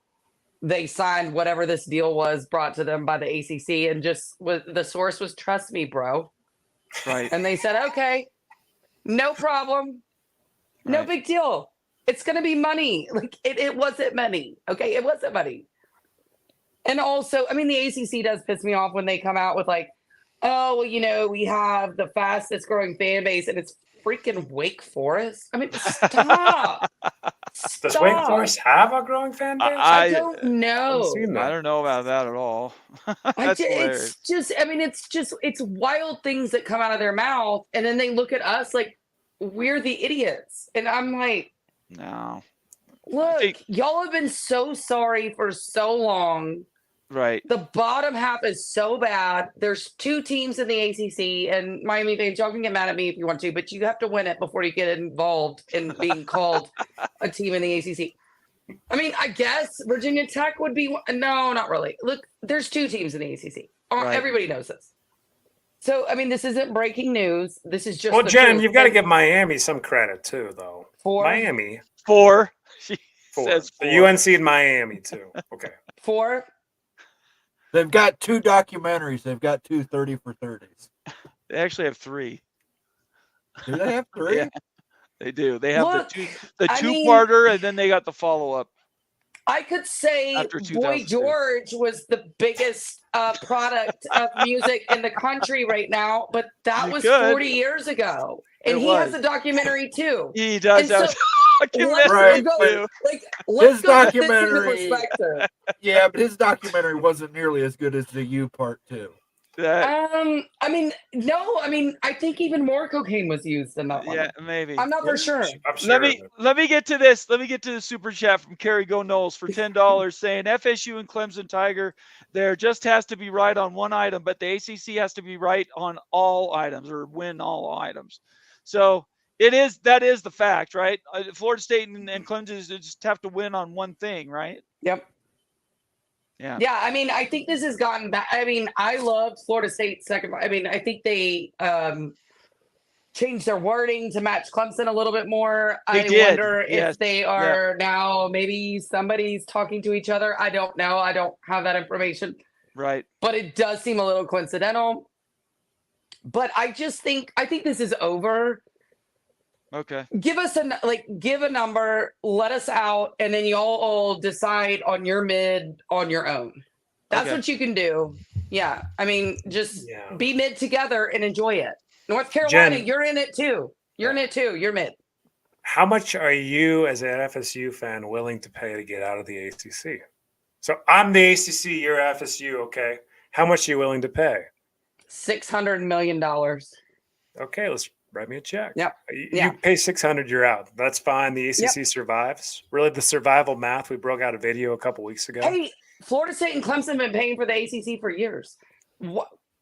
they signed whatever this deal was brought to them by the ACC, and just the source was, trust me, bro. Right. And they said, okay, no problem, no Right. big deal. It's going to be money. Like it wasn't money. Okay, it wasn't money. And also, I mean, the ACC does piss me off when they come out with like, oh, well, you know, we have the fastest growing fan base, and it's freaking Wake Forest. I mean, stop. Does Wake Forest have a growing fan base? I don't know. seen that. I don't know about that at all. That's hilarious. It's just, I mean, it's wild things that come out of their mouth, and then they look at us like we're the idiots. And I'm like, No. look, y'all have been so sorry for so long. Right. The bottom half is so bad. There's two teams in the ACC, and Miami fans, y'all can get mad at me if you want to, but you have to win it before you get involved in being called a team in the ACC. I mean, I guess Virginia Tech would be one. No, not really. Look, there's two teams in the ACC. Right. Everybody knows this. So, I mean, this isn't breaking news. This is just Well, the Jen, truth. you've got to And give Miami some credit too, though. for Miami, 4. She four. says The 4. UNC and Miami too. Okay. for They've got 2 documentaries. They've got 2 30 for 30s. They actually have 3. Do they have 3? Yeah, they do. They have Look, the I mean, two-parter, and then they got the follow-up. I could say After Boy 2002. George was the biggest product of music in the country right now, but that You was could. 40 years ago. And It he has was. a documentary too. He does And have. so, I can let's miss Right, go, too. like, let's His go put this into documentary- perspective. Yeah, but his documentary wasn't nearly as good as the U Part 2. That, I mean, no, I mean, I think even more cocaine was used in that one. yeah, maybe. I'm not for sure. I'm sure. Let me get to this. Let me get to the super chat from Kerry Go Knowles for $10 saying FSU and Clemson Tiger. There just has to be right on one item, but the ACC has to be right on all items or win all items. So that is the fact, right? Florida State and Clemson just have to win on one thing, right? Yep. Yeah. Yeah, I mean, I think this has gotten back. I mean, I loved Florida State's second. I mean, I think they changed their wording to match Clemson a little bit more. They I did, wonder yes. if they are now maybe somebody's talking to each other. I don't know. I don't have that information, Right. but it does seem a little coincidental. But I think this is over. Okay. Give us give a number, let us out, and then y'all all decide on your mid on your own. That's Okay. what you can do. Yeah. I mean, just Yeah. be mid together and enjoy it. North Carolina, Jen- you're in it too. You're in it too. You're mid. How much are you, as an FSU fan, willing to pay to get out of the ACC? So I'm the ACC, you're FSU, okay? How much are you willing to pay? $600 million. Okay, let's write me a check. Yep. You Yeah. pay 600, you're out. That's fine. The ACC survives. Really, the survival math. We broke out a video a couple weeks ago. Hey, Florida State and Clemson have been paying for the ACC for years.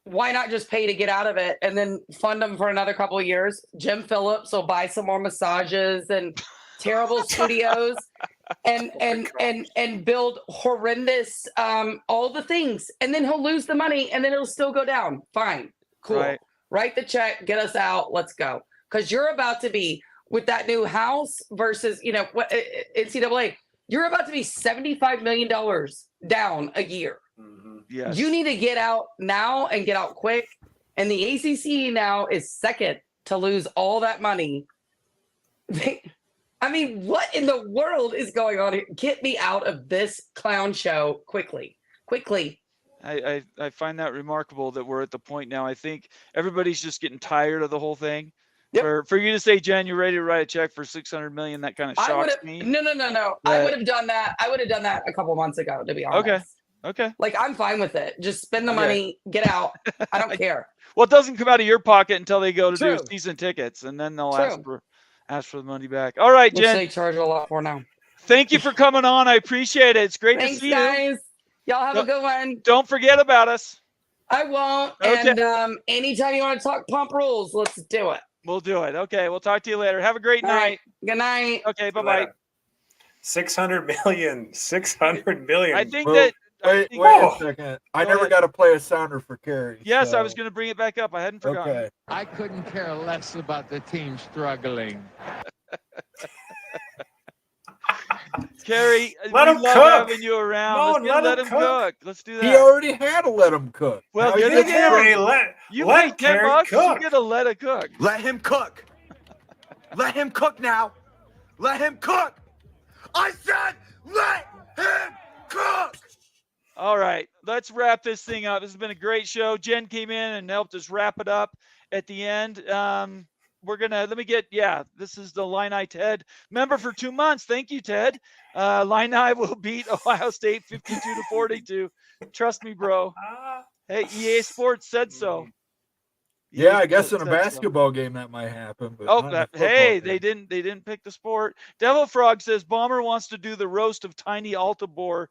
Why not just pay to get out of it and then fund them for another couple of years? Jim Phillips will buy some more massages and terrible studios and build horrendous all the things, and then he'll lose the money and then it'll still go down. Fine, cool. Right. Write the check, get us out, let's go. Because you're about to be with that new house versus what NCAA. You're about to be $75 million down a year. Yes. You need to get out now and get out quick. And the ACC now is second to lose all that money. I mean, what in the world is going on here? Get me out of this clown show quickly. Quickly. I find that remarkable that we're at the point now. I think everybody's just getting tired of the whole thing. Yep. For you to say, Jen, you're ready to write a check for $600 million, that kind of shocks me. No. I would have done that. I would have done that a couple months ago, to be honest. Okay. Like, I'm fine with it. Just spend the Okay. money, get out. I don't care. Well, it doesn't come out of your pocket until they go to do True. season tickets, and then they'll True. ask for the money back. All right, Which Jen. they charge a lot for now. Thank you for coming on. I appreciate it. It's great Thanks, to see you. guys. Y'all have a good one. Don't forget about us. I won't. Okay. And anytime you want to talk pump rules, let's do it. We'll do it. Okay. We'll talk to you later. Have a great All night. right. Good night. Okay. Bye-bye. 600 million. 600 million. I think Well, that. Wait Oh. a second. I Go never ahead. got to play a sounder for Kerry. Yes, I was so- going to bring it back up. I hadn't forgotten. Okay. I couldn't care less about the team struggling. Kerry, Let we him love cook. having you around. Moan, Let him cook. Let's do that. He already had to let him cook. Well, Now he good gets again. Kerry, more. You let pay $10, Kerry you cook. get to let it cook. Let him cook. Let him cook now. Let him cook. I said let him cook. All right, let's wrap this thing up. This has been a great show. Jen came in and helped us wrap it up at the end. This is the Illini Ted member for 2 months. Thank you, Ted. Illini will beat Ohio State 52-42. Trust me, bro. Hey, EA Sports said so. Yeah, EA I guess in Sports a said so. basketball game that might happen. But Oh, not in a hey, football they game. didn't pick the sport. Devil Frog says Bomber wants to do the roast of Tiny Altabor.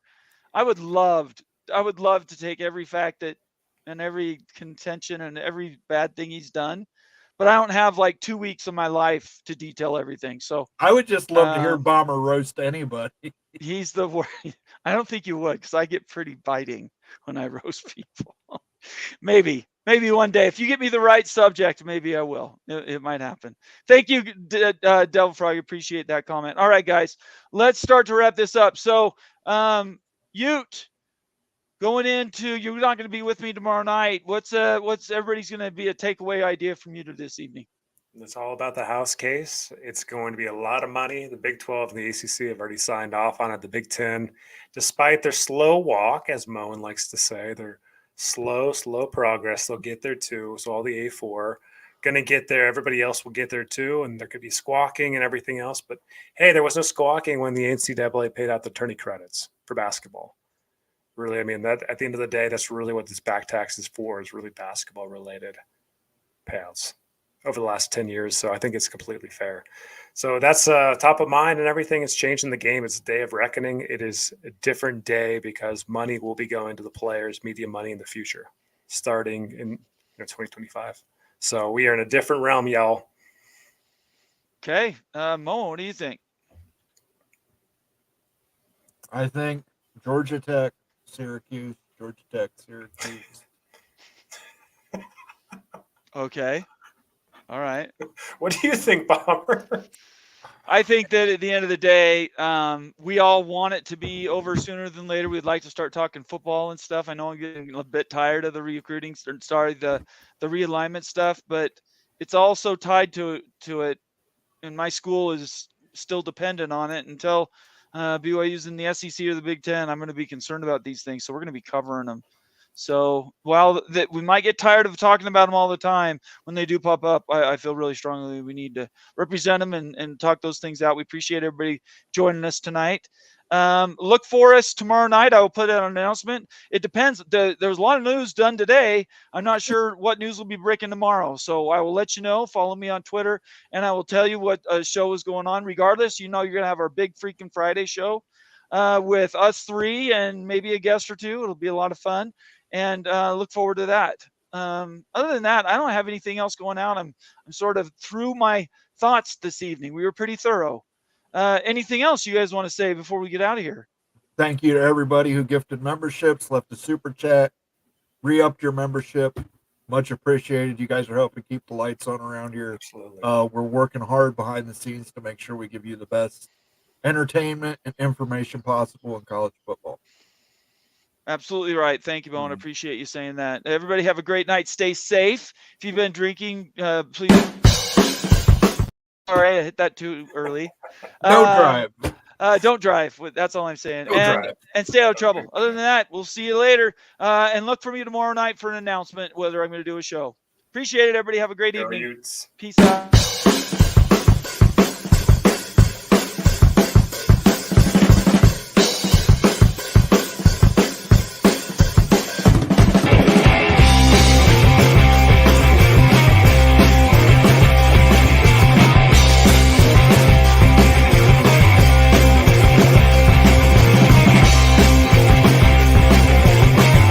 I would love to take every fact that and every contention and every bad thing he's done, but I don't have like 2 weeks of my life to detail everything. So I would just love to hear Um, Bomber roast anybody. he's the worst. I don't think you would, because I get pretty biting when I roast people. maybe one day, if you get me the right subject, maybe I will. It might happen. Thank you, Devil Frog. Appreciate that comment. All right, guys, let's start to wrap this up. So, Ute, going into, you're not going to be with me tomorrow night. What's everybody's going to be a takeaway idea from you to this evening? It's all about the house case. It's going to be a lot of money. The Big 12 and the ACC have already signed off on it. The Big 10, despite their slow walk, as Moen likes to say, they're slow progress. They'll get there too. So all the A4 going to get there. Everybody else will get there too. And there could be squawking and everything else. But hey, there was no squawking when the NCAA paid out the tourney credits for basketball. Really, I mean, that at the end of the day, that's really what this back tax is for, is really basketball related payouts over the last 10 years. So I think it's completely fair. So that's top of mind, and everything is changing the game. It's a day of reckoning. It is a different day because money will be going to the players, media money in the future, starting in 2025. So we are in a different realm, y'all. Okay. Mo, what do you think? I think Georgia Tech, Syracuse, Georgia Tech, Syracuse. Okay. All right. What do you think, Bomber? I think that at the end of the day, we all want it to be over sooner than later. We'd like to start talking football and stuff. I know I'm getting a bit tired of the recruiting, the realignment stuff, but it's also tied to it. And my school is still dependent on it until BYU's in the SEC or the Big Ten. I'm going to be concerned about these things, so we're going to be covering them. So while that we might get tired of talking about them all the time, when they do pop up, I feel really strongly we need to represent them and talk those things out. We appreciate everybody joining us tonight. Look for us tomorrow night. I will put out an announcement. It depends. There's a lot of news done today. I'm not sure what news will be breaking tomorrow. So I will let you know. Follow me on Twitter, and I will tell you what show is going on. Regardless, you're going to have our big freaking Friday show with us three and maybe a guest or two. It'll be a lot of fun. And look forward to that. Other than that, I don't have anything else going on. I'm sort of through my thoughts this evening. We were pretty thorough. Anything else you guys want to say before we get out of here? Thank you to everybody who gifted memberships, left a super chat, re-upped your membership. Much appreciated. You guys are helping keep the lights on around here. Absolutely. We're working hard behind the scenes to make sure we give you the best entertainment and information possible in college football. Absolutely right. Thank you, Bowen. I appreciate you saying that. Everybody have a great night. Stay safe. If you've been drinking, please. Sorry, I hit that too early. Don't drive. Don't drive. That's all I'm saying. Don't drive. And stay out of trouble. Other than that, we'll see you later. And look for me tomorrow night for an announcement whether I'm going to do a show. Appreciate it, everybody. Have a great Go evening. Utes. Peace out.